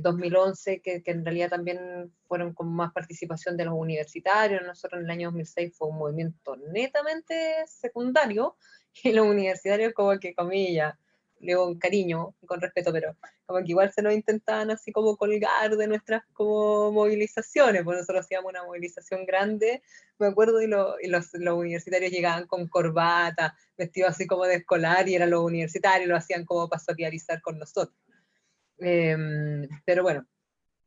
2011, que en realidad también fueron con más participación de los universitarios. Nosotros en el año 2006 fue un movimiento netamente secundario, y los universitarios como que, comillas, le digo con cariño, con respeto, pero como que igual se nos intentaban así como colgar de nuestras como movilizaciones, pues nosotros hacíamos una movilización grande, me acuerdo, y los universitarios llegaban con corbata, vestidos así como de escolar, y eran los universitarios, lo hacían como para solidarizar con nosotros. Pero bueno,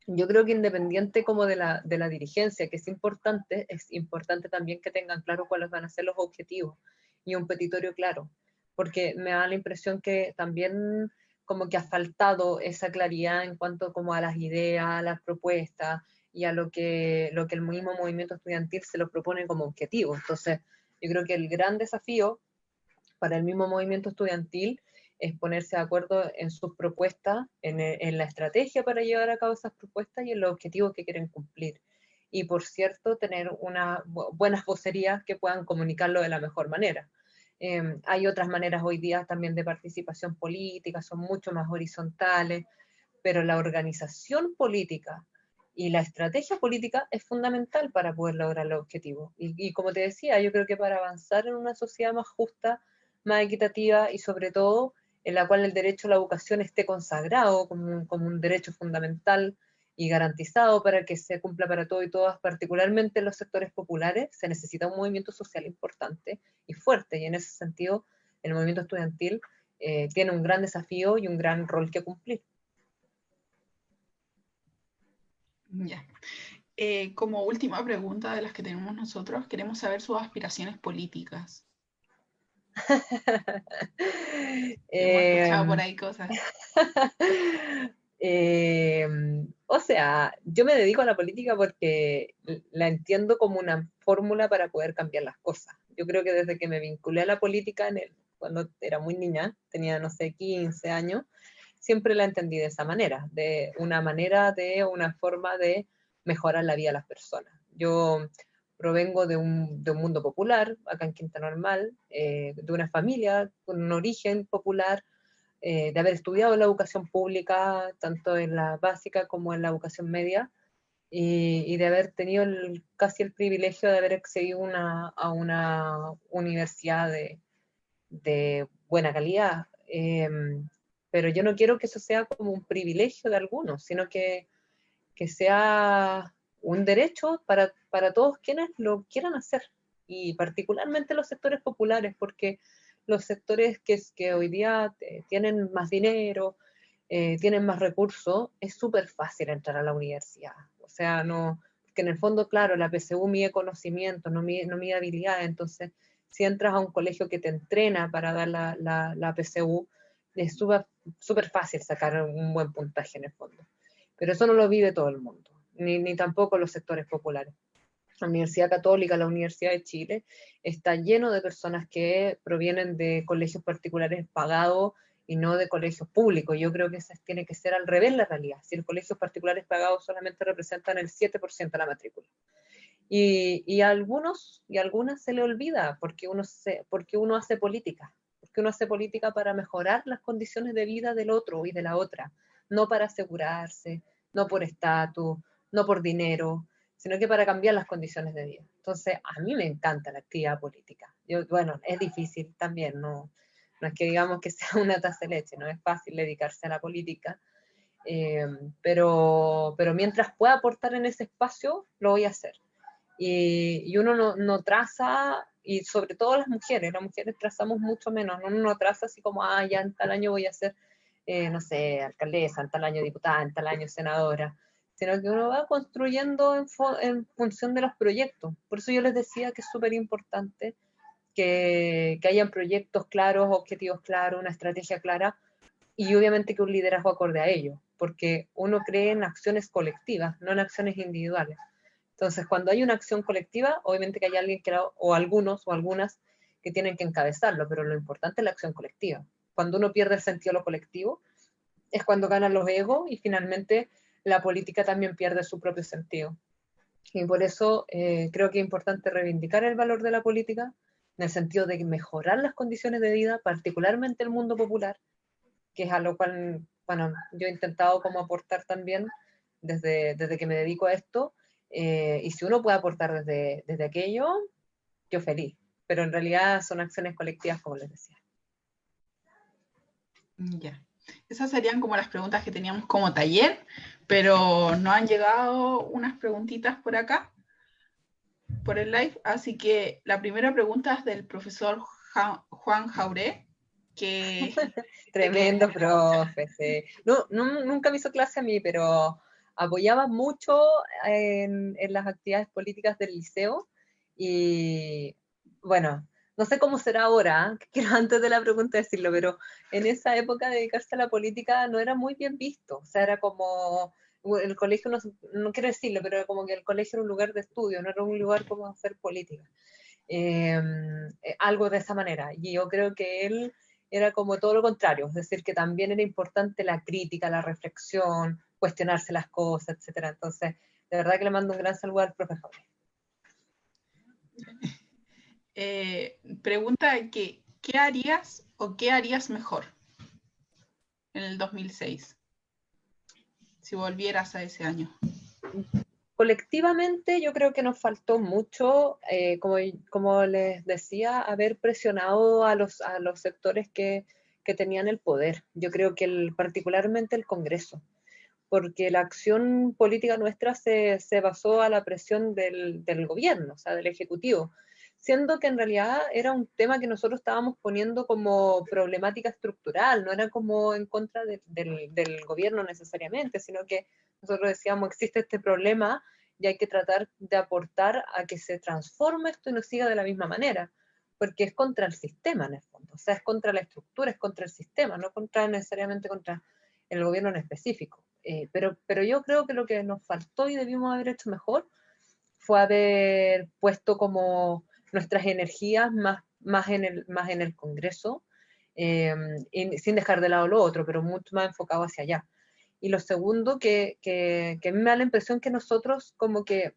yo creo que independiente como de la dirigencia, que es importante también que tengan claro cuáles van a ser los objetivos y un petitorio claro, porque me da la impresión que también como que ha faltado esa claridad en cuanto como a las ideas, a las propuestas y a lo que el mismo movimiento estudiantil se lo propone como objetivo. Entonces, yo creo que el gran desafío para el mismo movimiento estudiantil es ponerse de acuerdo en sus propuestas, en la estrategia para llevar a cabo esas propuestas y en los objetivos que quieren cumplir. Y por cierto, tener buenas vocerías que puedan comunicarlo de la mejor manera. Hay otras maneras hoy día también de participación política, son mucho más horizontales, pero la organización política y la estrategia política es fundamental para poder lograr los objetivos. Y como te decía, yo creo que para avanzar en una sociedad más justa, más equitativa y sobre todo en la cual el derecho a la educación esté consagrado como un derecho fundamental y garantizado para que se cumpla para todos y todas, particularmente en los sectores populares, se necesita un movimiento social importante y fuerte, y en ese sentido el movimiento estudiantil tiene un gran desafío y un gran rol que cumplir. Ya. Como última pregunta de las que tenemos nosotros, queremos saber sus aspiraciones políticas. Hemos escuchado por ahí cosas. O sea, yo me dedico a la política porque la entiendo como una fórmula para poder cambiar las cosas. Yo creo que desde que me vinculé a la política, cuando era muy niña, tenía, no sé, 15 años, siempre la entendí de esa manera, de una forma de mejorar la vida de las personas. Yo provengo de un mundo popular, acá en Quinta Normal, de una familia con un origen popular, de haber estudiado la educación pública, tanto en la básica como en la educación media, y de haber tenido casi el privilegio de haber accedido a una universidad de buena calidad. Pero yo no quiero que eso sea como un privilegio de algunos, sino que sea un derecho para todos quienes lo quieran hacer, y particularmente los sectores populares, porque los sectores que hoy día tienen más dinero, tienen más recursos, es súper fácil entrar a la universidad. O sea, no, que en el fondo, claro, la PSU mide conocimiento, no mide habilidad. Entonces, si entras a un colegio que te entrena para dar la PSU, es súper fácil sacar un buen puntaje en el fondo. Pero eso no lo vive todo el mundo, ni tampoco los sectores populares. La Universidad Católica, la Universidad de Chile, está lleno de personas que provienen de colegios particulares pagados y no de colegios públicos. Yo creo que eso tiene que ser al revés la realidad. Si los colegios particulares pagados solamente representan el 7% de la matrícula. Y a algunos y a algunas se le olvida porque uno hace política. Porque uno hace política para mejorar las condiciones de vida del otro y de la otra. No para asegurarse, no por estatus, no por dinero, sino que para cambiar las condiciones de vida. Entonces, a mí me encanta la actividad política. Bueno, es difícil también, no es que digamos que sea una taza de leche, no es fácil dedicarse a la política, pero mientras pueda aportar en ese espacio, lo voy a hacer. Y uno no traza, y sobre todo las mujeres trazamos mucho menos, uno no traza así como, ya en tal año voy a ser, no sé, alcaldesa, en tal año diputada, en tal año senadora, sino que uno va construyendo en función de los proyectos. Por eso yo les decía que es súper importante que hayan proyectos claros, objetivos claros, una estrategia clara, y obviamente que un liderazgo acorde a ello, porque uno cree en acciones colectivas, no en acciones individuales. Entonces, cuando hay una acción colectiva, obviamente que hay alguien o algunos o algunas que tienen que encabezarlo, pero lo importante es la acción colectiva. Cuando uno pierde el sentido de lo colectivo, es cuando ganan los egos y finalmente la política también pierde su propio sentido. Y por eso creo que es importante reivindicar el valor de la política en el sentido de mejorar las condiciones de vida, particularmente el mundo popular, que es a lo cual, bueno, yo he intentado como aportar también desde que me dedico a esto, y si uno puede aportar desde aquello, yo feliz, pero en realidad son acciones colectivas, como les decía. Ya. Esas serían como las preguntas que teníamos como taller, pero nos han llegado unas preguntitas por acá, por el live, así que la primera pregunta es del profesor Juan Jauré, que... Tremendo profe, sí. Nunca me hizo clase a mí, pero apoyaba mucho en las actividades políticas del liceo y bueno, no sé cómo será ahora, quiero antes de la pregunta decirlo, pero en esa época dedicarse a la política no era muy bien visto, o sea, era como el colegio, no quiero decirlo, pero era como que el colegio era un lugar de estudio, no era un lugar como hacer política. Algo de esa manera, y yo creo que él era como todo lo contrario, es decir, que también era importante la crítica, la reflexión, cuestionarse las cosas, etcétera. Entonces, de verdad que le mando un gran saludo al profesor. Pregunta que, ¿qué harías o qué harías mejor en el 2006 si volvieras a ese año? Colectivamente yo creo que nos faltó mucho, como les decía, haber presionado a los sectores que tenían el poder. Yo creo que particularmente el Congreso, porque la acción política nuestra se basó a la presión del gobierno, o sea, del Ejecutivo, siendo que en realidad era un tema que nosotros estábamos poniendo como problemática estructural, no era como en contra del gobierno necesariamente, sino que nosotros decíamos, existe este problema y hay que tratar de aportar a que se transforme esto y no siga de la misma manera, porque es contra el sistema en el fondo, o sea, es contra la estructura, es contra el sistema, no necesariamente contra el gobierno en específico. Pero yo creo que lo que nos faltó y debimos haber hecho mejor fue haber puesto como nuestras energías más en el Congreso, sin dejar de lado lo otro, pero mucho más enfocado hacia allá. Y lo segundo, que a mí me da la impresión que nosotros como que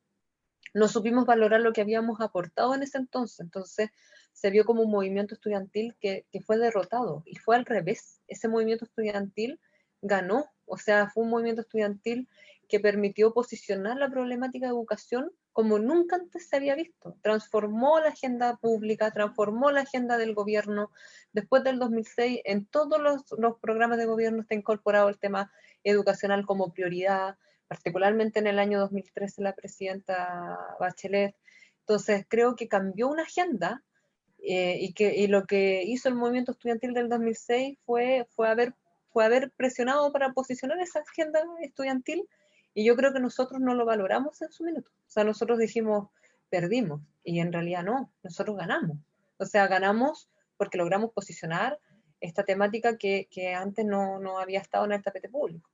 no supimos valorar lo que habíamos aportado en ese entonces. Entonces se vio como un movimiento estudiantil que fue derrotado, y fue al revés. Ese movimiento estudiantil ganó, o sea, fue un movimiento estudiantil que permitió posicionar la problemática de educación como nunca antes se había visto. Transformó la agenda pública, transformó la agenda del gobierno. Después del 2006, en todos los programas de gobierno está incorporado el tema educacional como prioridad, particularmente en el año 2013 la presidenta Bachelet. Entonces creo que cambió una agenda, y lo que hizo el movimiento estudiantil del 2006 fue haber presionado para posicionar esa agenda estudiantil, y yo creo que nosotros no lo valoramos en su minuto. O sea, nosotros dijimos, perdimos, y en realidad no, nosotros ganamos. O sea, ganamos porque logramos posicionar esta temática que antes no había estado en el tapete público.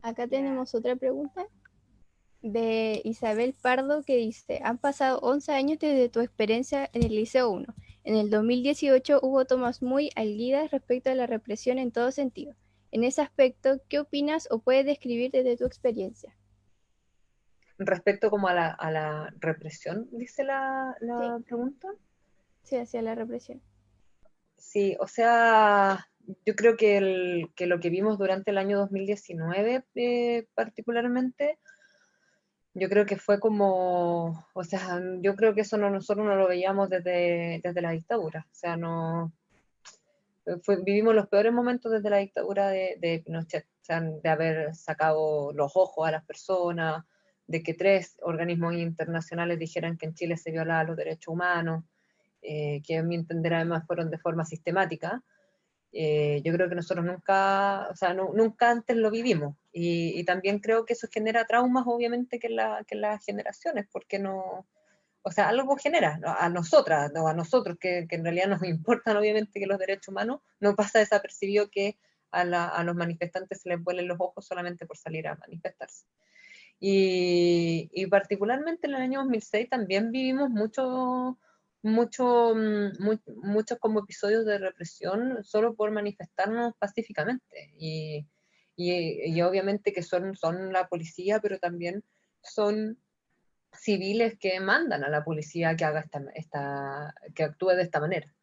Acá tenemos otra pregunta de Isabel Pardo que dice, han pasado 11 años desde tu experiencia en el Liceo 1. En el 2018 hubo tomas muy alguidas respecto a la represión en todo sentido. En ese aspecto, ¿qué opinas o puedes describir desde tu experiencia? Respecto como a la represión, dice la Sí. pregunta. Sí, hacia la represión. Sí, o sea, yo creo que lo que vimos durante el año 2019 particularmente, yo creo que fue como, o sea, yo creo que eso nosotros no lo veíamos desde la dictadura, o sea, vivimos los peores momentos desde la dictadura de Pinochet, o sea, de haber sacado los ojos a las personas, de que 3 organismos internacionales dijeran que en Chile se violaban los derechos humanos, que a mi entender además fueron de forma sistemática. Yo creo que nosotros nunca, o sea, nunca antes lo vivimos, y también creo que eso genera traumas obviamente que en las generaciones, porque no, o sea, algo genera a nosotras, o a nosotros que en realidad nos importan obviamente que los derechos humanos, no pasa desapercibido que a los manifestantes se les vuelen los ojos solamente por salir a manifestarse. Y particularmente en el año 2006 también vivimos muchos como episodios de represión solo por manifestarnos pacíficamente. Y obviamente que son la policía, pero también son civiles que mandan a la policía que haga que actúe de esta manera.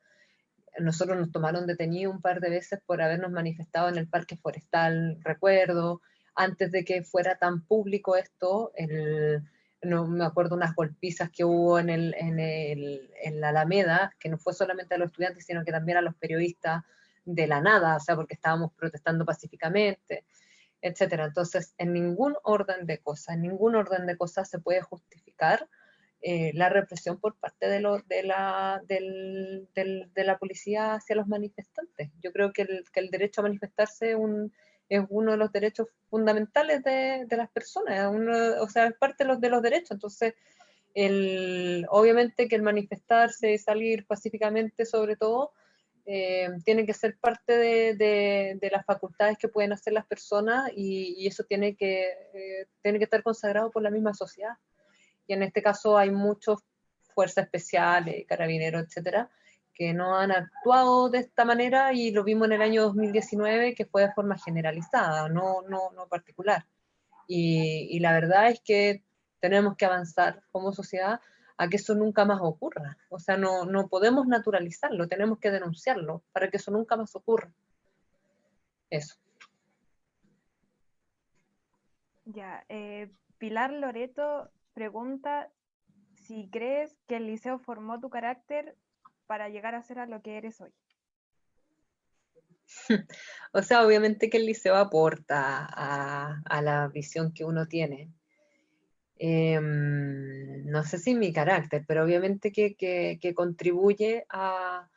Nosotros nos tomaron detenidos un par de veces por habernos manifestado en el parque forestal, recuerdo, antes de que fuera tan público esto, no me acuerdo unas golpizas que hubo en la Alameda, que no fue solamente a los estudiantes, sino que también a los periodistas de la nada, o sea, porque estábamos protestando pacíficamente, etcétera. Entonces, en ningún orden de cosas se puede justificar la represión por parte de la policía hacia los manifestantes. Yo creo que el derecho a manifestarse es uno de los derechos fundamentales de las personas, o sea, es parte de los derechos. Entonces, obviamente que el manifestarse y salir pacíficamente, sobre todo, tiene que ser parte de las facultades que pueden hacer las personas, y eso tiene que estar consagrado por la misma sociedad. Y en este caso hay muchos fuerzas especiales, carabineros, etcétera, que no han actuado de esta manera, y lo vimos en el año 2019, que fue de forma generalizada, no particular. Y la verdad es que tenemos que avanzar como sociedad a que eso nunca más ocurra. O sea, no podemos naturalizarlo, tenemos que denunciarlo para que eso nunca más ocurra. Eso. Ya, Pilar Loreto pregunta si crees que el liceo formó tu carácter para llegar a ser a lo que eres hoy. O sea, obviamente que el liceo aporta a la visión que uno tiene. No sé si mi carácter, pero obviamente que contribuye a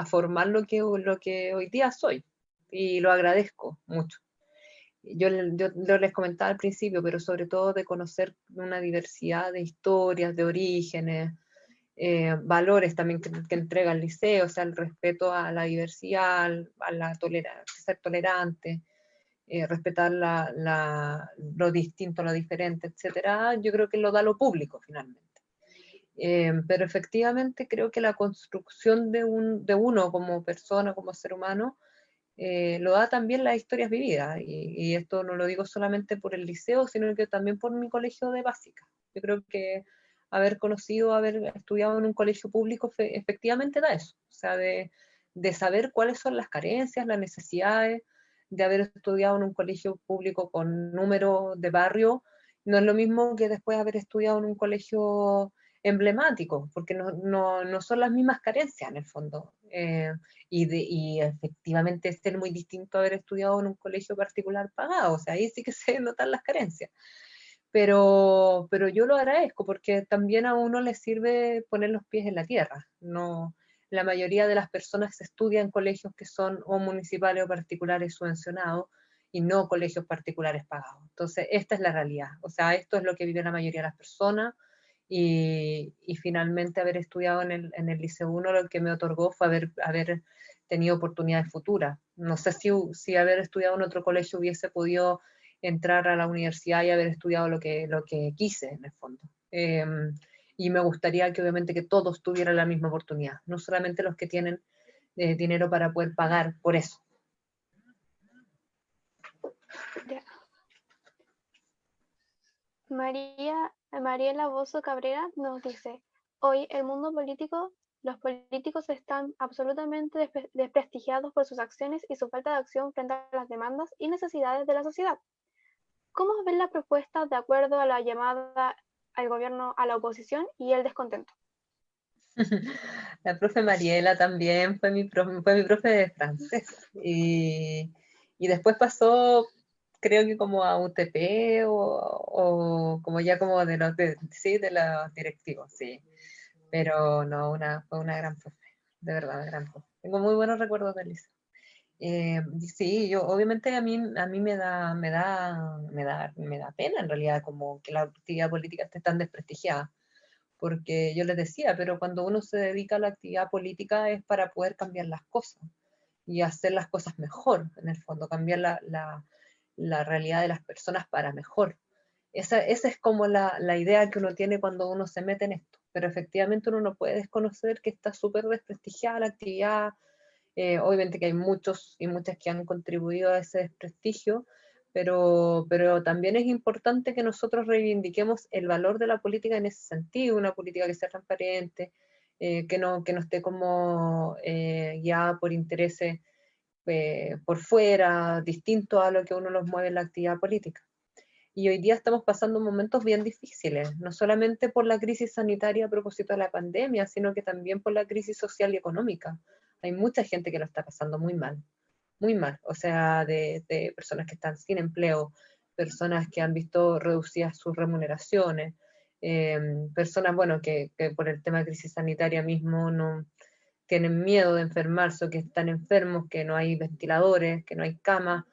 formar lo que hoy día soy, y lo agradezco mucho. Yo les comentaba al principio, pero sobre todo de conocer una diversidad de historias, de orígenes, valores también que entrega el liceo, o sea, el respeto a la diversidad, a la tolerancia, ser tolerante, respetar lo distinto, lo diferente, etcétera. Yo creo que lo da lo público finalmente. Pero efectivamente creo que la construcción de uno como persona, como ser humano, lo da también las historias vividas, y esto no lo digo solamente por el liceo, sino que también por mi colegio de básica. Yo creo que haber estudiado en un colegio público efectivamente da eso, o sea, de saber cuáles son las carencias, las necesidades, de haber estudiado en un colegio público con número de barrio. No es lo mismo que después haber estudiado en un colegio emblemático, porque no son las mismas carencias en el fondo. Y efectivamente es muy distinto haber estudiado en un colegio particular pagado, o sea, ahí sí que se notan las carencias. Pero yo lo agradezco, porque también a uno le sirve poner los pies en la tierra. La mayoría de las personas estudian en colegios que son o municipales o particulares subvencionados, y no colegios particulares pagados. Entonces, esta es la realidad. O sea, esto es lo que vive la mayoría de las personas, y finalmente haber estudiado en el Liceo 1 lo que me otorgó fue haber tenido oportunidades futuras. No sé si haber estudiado en otro colegio hubiese podido entrar a la universidad y haber estudiado lo que quise, en el fondo. Y me gustaría que obviamente que todos tuvieran la misma oportunidad, no solamente los que tienen dinero para poder pagar por eso. Ya. Mariela Bozo Cabrera nos dice: hoy los políticos están absolutamente desprestigiados por sus acciones y su falta de acción frente a las demandas y necesidades de la sociedad. ¿Cómo ven la propuesta de acuerdo a la llamada al gobierno a la oposición y el descontento? La profe Mariela también fue mi profe de francés, y después pasó, creo que como a UTP, o como ya como de los directivos, sí. Pero no, fue una gran profe, de verdad, una gran profe. Tengo muy buenos recuerdos de Lisa. Sí, obviamente a mí me da pena en realidad, como que la actividad política esté tan desprestigiada, porque yo les decía, pero cuando uno se dedica a la actividad política es para poder cambiar las cosas y hacer las cosas mejor, en el fondo, cambiar la realidad de las personas para mejor. Esa es como la idea que uno tiene cuando uno se mete en esto, pero efectivamente uno no puede desconocer que está súper desprestigiada la actividad. Obviamente que hay muchos y muchas que han contribuido a ese desprestigio, pero también es importante que nosotros reivindiquemos el valor de la política en ese sentido, una política que sea transparente, que no esté como guiada por intereses por fuera, distinto a lo que uno los mueve en la actividad política. y hoy día estamos pasando momentos bien difíciles, no solamente por la crisis sanitaria a propósito de la pandemia, sino que también por la crisis social y económica. Hay mucha gente que lo está pasando muy mal, o sea, de personas que están sin empleo, personas que han visto reducidas sus remuneraciones, personas, bueno, que por el tema de crisis sanitaria mismo no tienen miedo de enfermarse o que están enfermos, que no hay ventiladores, que no hay camas,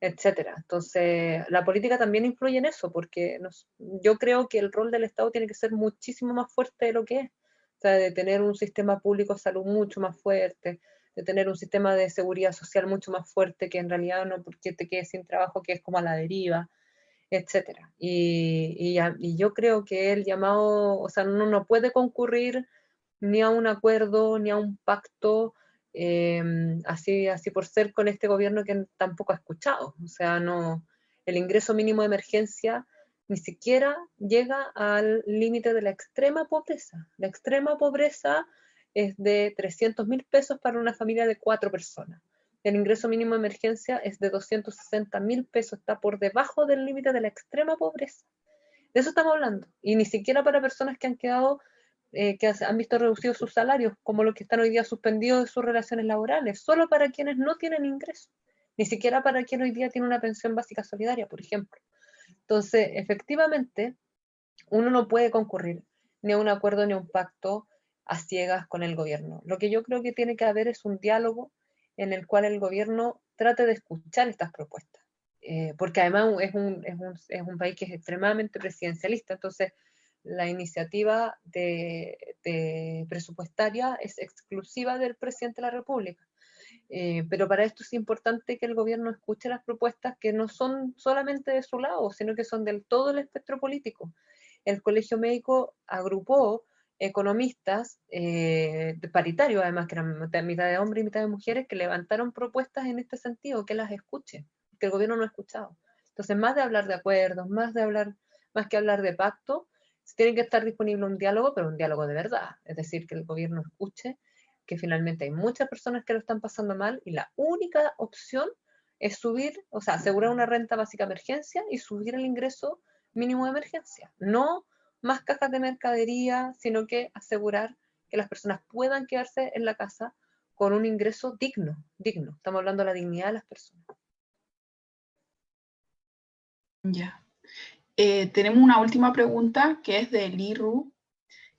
etcétera. Entonces, la política también influye en eso, porque yo creo que el rol del Estado tiene que ser muchísimo más fuerte de lo que es. O sea, de tener un sistema público de salud mucho más fuerte, de tener un sistema de seguridad social mucho más fuerte, que en realidad no porque te quedes sin trabajo, que es como a la deriva, etcétera. Y yo creo que el llamado, o sea, no puede concurrir ni a un acuerdo, ni a un pacto, así por ser con este gobierno que tampoco ha escuchado. O sea, no, el ingreso mínimo de emergencia ni siquiera llega al límite de la extrema pobreza. La extrema pobreza es de 300.000 pesos para una familia de 4 personas. El ingreso mínimo de emergencia es de 260.000 pesos, está por debajo del límite de la extrema pobreza. De eso estamos hablando. Y ni siquiera para personas que han quedado que han visto reducidos sus salarios, como los que están hoy día suspendidos de sus relaciones laborales, solo para quienes no tienen ingresos, ni siquiera para quien hoy día tiene una pensión básica solidaria, por ejemplo. Entonces, efectivamente, uno no puede concurrir ni a un acuerdo ni a un pacto a ciegas con el gobierno. Lo que yo creo que tiene que haber es un diálogo en el cual el gobierno trate de escuchar estas propuestas, porque además es un país que es extremadamente presidencialista, entonces la iniciativa presupuestaria es exclusiva del presidente de la República. Pero para esto es importante que el gobierno escuche las propuestas que no son solamente de su lado, sino que son del todo el espectro político. El Colegio Médico agrupó economistas paritarios, además, que eran mitad de hombres y mitad de mujeres, que levantaron propuestas en este sentido, que las escuche, que el gobierno no ha escuchado. Entonces, más de hablar de acuerdos, más que hablar de pacto, tiene que estar disponible un diálogo, pero un diálogo de verdad, es decir, que el gobierno escuche que finalmente hay muchas personas que lo están pasando mal y la única opción es subir, o sea, asegurar una renta básica de emergencia y subir el ingreso mínimo de emergencia. No más cajas de mercadería, sino que asegurar que las personas puedan quedarse en la casa con un ingreso digno. Estamos hablando de la dignidad de las personas. Ya. Tenemos una última pregunta que es de Liru,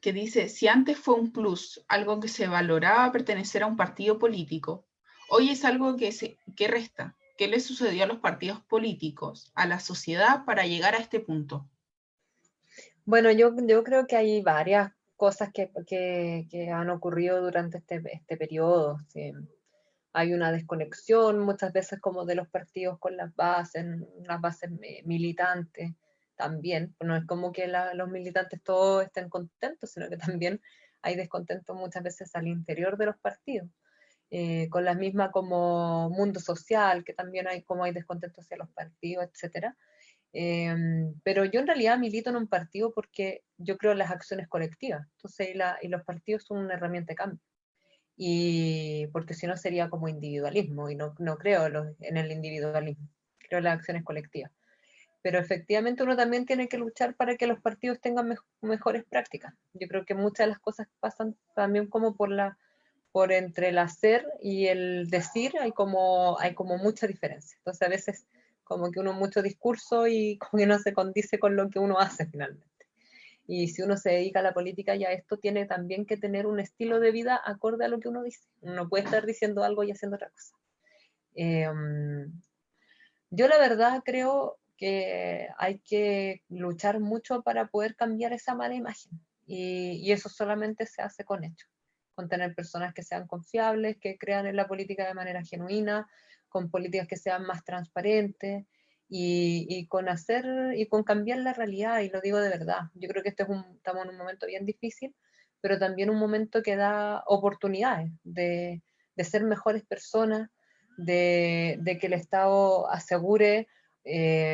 que dice, si antes fue un plus, algo que se valoraba pertenecer a un partido político, hoy es algo que resta. ¿Qué le sucedió a los partidos políticos, a la sociedad para llegar a este punto? Bueno, yo creo que hay varias cosas que han ocurrido durante este periodo. ¿Sí? Hay una desconexión muchas veces como de los partidos con las bases militantes también. No es como que los militantes todos estén contentos, sino que también hay descontento muchas veces al interior de los partidos. Con la misma como mundo social, que también hay descontento hacia los partidos, etcétera. Pero yo en realidad milito en un partido porque yo creo en las acciones colectivas. Entonces, y los partidos son una herramienta de cambio. Y porque si no sería como individualismo, y no creo en el individualismo, creo en las acciones colectivas. Pero efectivamente uno también tiene que luchar para que los partidos tengan mejores prácticas. Yo creo que muchas de las cosas pasan también como por entre el hacer y el decir, hay como mucha diferencia. Entonces a veces como que uno mucho discurso y como que no se condice con lo que uno hace finalmente. Y si uno se dedica a la política, ya esto tiene también que tener un estilo de vida acorde a lo que uno dice. Uno no puede estar diciendo algo y haciendo otra cosa. Yo la verdad creo que hay que luchar mucho para poder cambiar esa mala imagen. Y eso solamente se hace con hechos, con tener personas que sean confiables, que crean en la política de manera genuina, con políticas que sean más transparentes, y con cambiar la realidad, y lo digo de verdad. Yo creo que estamos en un momento bien difícil, pero también un momento que da oportunidades de ser mejores personas, de que el Estado asegure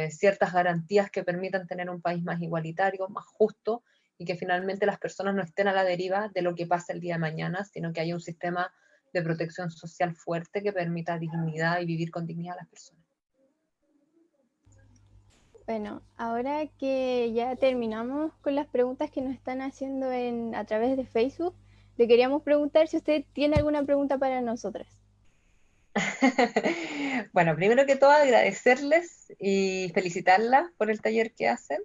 ciertas garantías que permitan tener un país más igualitario, más justo, y que finalmente las personas no estén a la deriva de lo que pasa el día de mañana, sino que haya un sistema de protección social fuerte que permita dignidad y vivir con dignidad a las personas. Bueno, ahora que ya terminamos con las preguntas que nos están haciendo a través de Facebook, le queríamos preguntar si usted tiene alguna pregunta para nosotras. Bueno, primero que todo agradecerles y felicitarlas por el taller que hacen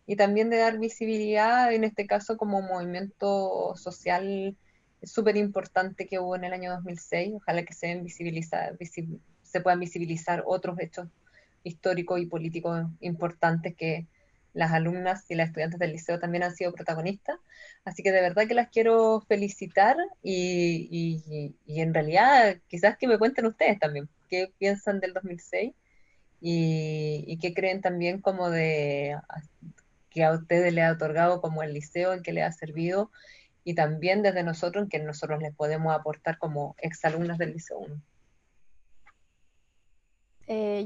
y también de dar visibilidad, en este caso como movimiento social súper importante que hubo en el año 2006. Ojalá que se puedan visibilizar otros hechos históricos y políticos importantes que las alumnas y las estudiantes del liceo también han sido protagonistas. Así que de verdad que las quiero felicitar y en realidad quizás que me cuenten ustedes también qué piensan del 2006 y qué creen también como de que a ustedes les ha otorgado como el liceo, en que les ha servido, y también desde nosotros, en que nosotros les podemos aportar como exalumnas del Liceo 1.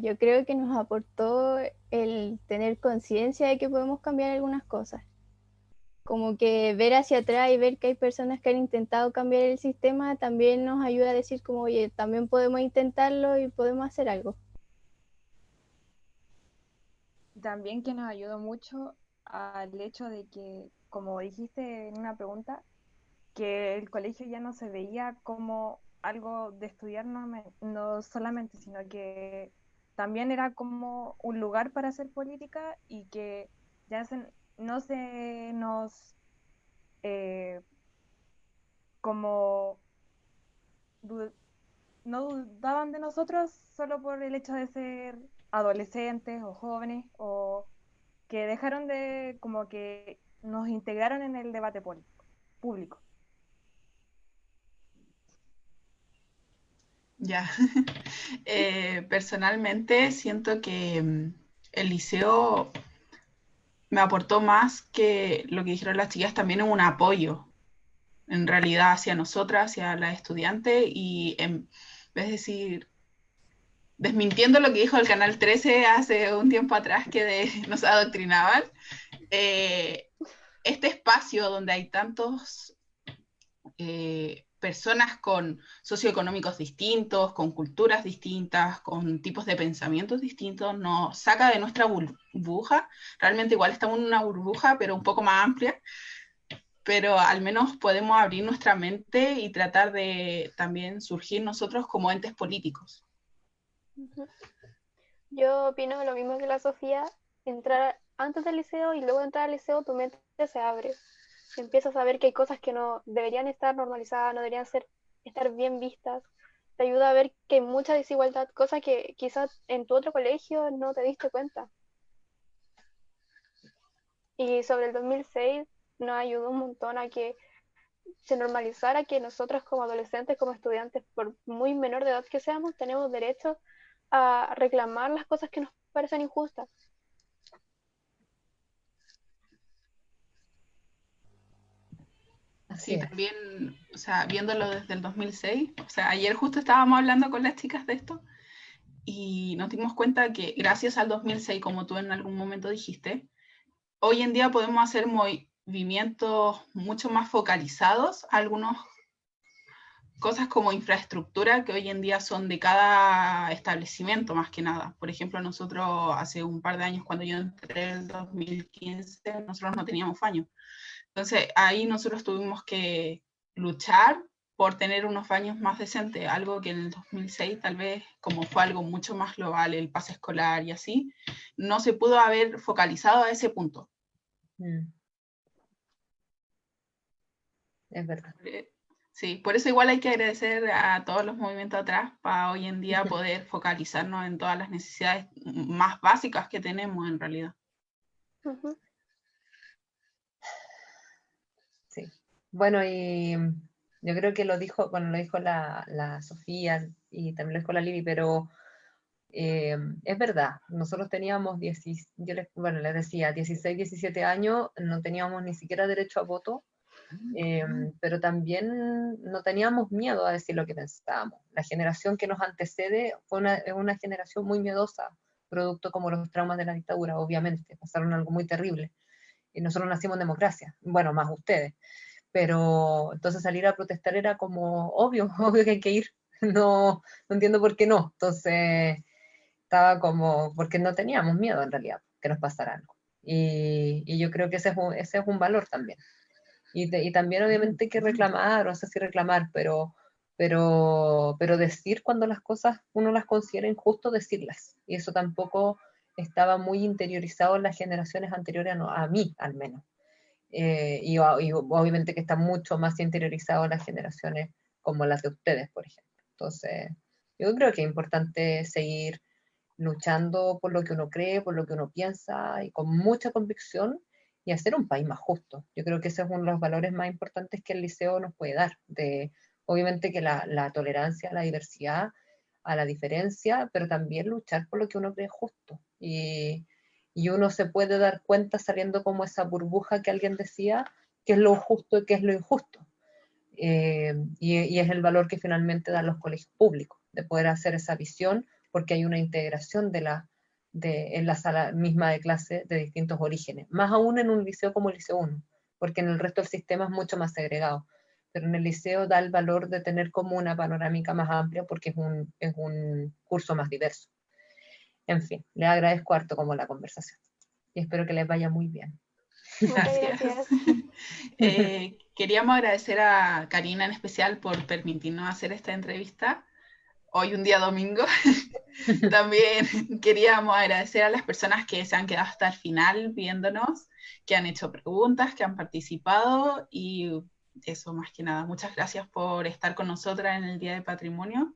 Yo creo que nos aportó el tener conciencia de que podemos cambiar algunas cosas. Como que ver hacia atrás y ver que hay personas que han intentado cambiar el sistema también nos ayuda a decir como, oye, también podemos intentarlo y podemos hacer algo. También que nos ayudó mucho al hecho de que, como dijiste en una pregunta, que el colegio ya no se veía como algo de estudiar no solamente, sino que también era como un lugar para hacer política y que ya no se nos eh, como du- no dudaban de nosotros solo por el hecho de ser adolescentes o jóvenes o que dejaron de como que nos integraron en el debate público. Ya. Personalmente siento que el liceo me aportó más que lo que dijeron las chicas, también un apoyo, en realidad, hacia nosotras, hacia las estudiantes, y en vez de decir, desmintiendo lo que dijo el Canal 13 hace un tiempo atrás, que nos adoctrinaban, este espacio donde hay tantos personas con socioeconómicos distintos, con culturas distintas, con tipos de pensamientos distintos, nos saca de nuestra burbuja. Realmente igual estamos en una burbuja, pero un poco más amplia, pero al menos podemos abrir nuestra mente y tratar de también surgir nosotros como entes políticos. Yo opino lo mismo que la Sofía, entrar antes del liceo y luego de entrar al liceo tu mente se abre. Empiezas a ver que hay cosas que no deberían estar normalizadas, no deberían estar bien vistas. Te ayuda a ver que hay mucha desigualdad, cosa que quizás en tu otro colegio no te diste cuenta. Y sobre el 2006 nos ayudó un montón a que se normalizara que nosotros como adolescentes, como estudiantes, por muy menor de edad que seamos, tenemos derecho a reclamar las cosas que nos parecen injustas. Así Sí, es. también, o sea, viéndolo desde el 2006, o sea, ayer justo estábamos hablando con las chicas de esto y nos dimos cuenta que gracias al 2006, como tú en algún momento dijiste, hoy en día podemos hacer movimientos mucho más focalizados, algunas cosas como infraestructura que hoy en día son de cada establecimiento más que nada. Por ejemplo, nosotros hace un par de años, cuando yo entré en el 2015, nosotros no teníamos baño. Entonces ahí nosotros tuvimos que luchar por tener unos baños más decentes, algo que en el 2006 tal vez, como fue algo mucho más global, el pase escolar y así, no se pudo haber focalizado a ese punto. Es verdad. Sí, por eso igual hay que agradecer a todos los movimientos atrás para hoy en día poder focalizarnos en todas las necesidades más básicas que tenemos en realidad. Ujú. Sí. Bueno, y yo creo que lo dijo la Sofía y también lo dijo la Libby, pero es verdad, nosotros teníamos, les decía, 16, 17 años, no teníamos ni siquiera derecho a voto, pero también no teníamos miedo a decir lo que pensábamos. La generación que nos antecede es una generación muy miedosa, producto como los traumas de la dictadura, obviamente, pasaron algo muy terrible. Y nosotros nacimos en democracia, bueno, más ustedes, pero entonces salir a protestar era como obvio, obvio que hay que ir, no entiendo por qué no, entonces estaba como, porque no teníamos miedo en realidad. que nos pasara algo. Y yo creo que ese es un valor también. Y también obviamente hay que reclamar, no sé si reclamar, pero decir cuando las cosas uno las considera injusto, decirlas. Y eso tampoco estaba muy interiorizado en las generaciones anteriores, a mí al menos. Y obviamente que está mucho más interiorizado en las generaciones como las de ustedes, por ejemplo. Entonces, yo creo que es importante seguir luchando por lo que uno cree, por lo que uno piensa, y con mucha convicción, y hacer un país más justo. Yo creo que ese es uno de los valores más importantes que el liceo nos puede dar, obviamente que la tolerancia a la diversidad, a la diferencia, pero también luchar por lo que uno cree justo. Y uno se puede dar cuenta saliendo como esa burbuja que alguien decía, qué es lo justo y qué es lo injusto. Y es el valor que finalmente dan los colegios públicos, de poder hacer esa visión, porque hay una integración en la sala misma de clase de distintos orígenes, más aún en un liceo como el Liceo 1, porque en el resto del sistema es mucho más segregado, pero en el liceo da el valor de tener como una panorámica más amplia porque es un curso más diverso. En fin, les agradezco harto como la conversación y espero que les vaya muy bien. Muchas Gracias. gracias. Queríamos agradecer a Karina en especial por permitirnos hacer esta entrevista hoy, un día domingo. También queríamos agradecer a las personas que se han quedado hasta el final viéndonos, que han hecho preguntas, que han participado, y eso más que nada. Muchas gracias por estar con nosotras en el Día de Patrimonio.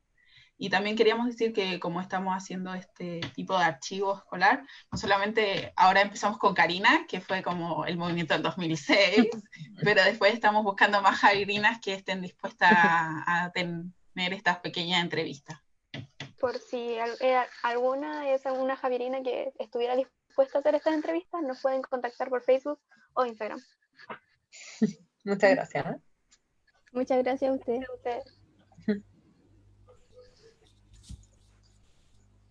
Y también queríamos decir que como estamos haciendo este tipo de archivo escolar, no solamente ahora empezamos con Karina, que fue como el movimiento del 2006, pero después estamos buscando más javerinas que estén dispuestas a tener estas pequeñas entrevistas. Por si alguna es alguna javierina que estuviera dispuesta a hacer estas entrevistas, nos pueden contactar por Facebook o Instagram. Muchas gracias. Muchas gracias a ustedes. Ustedes.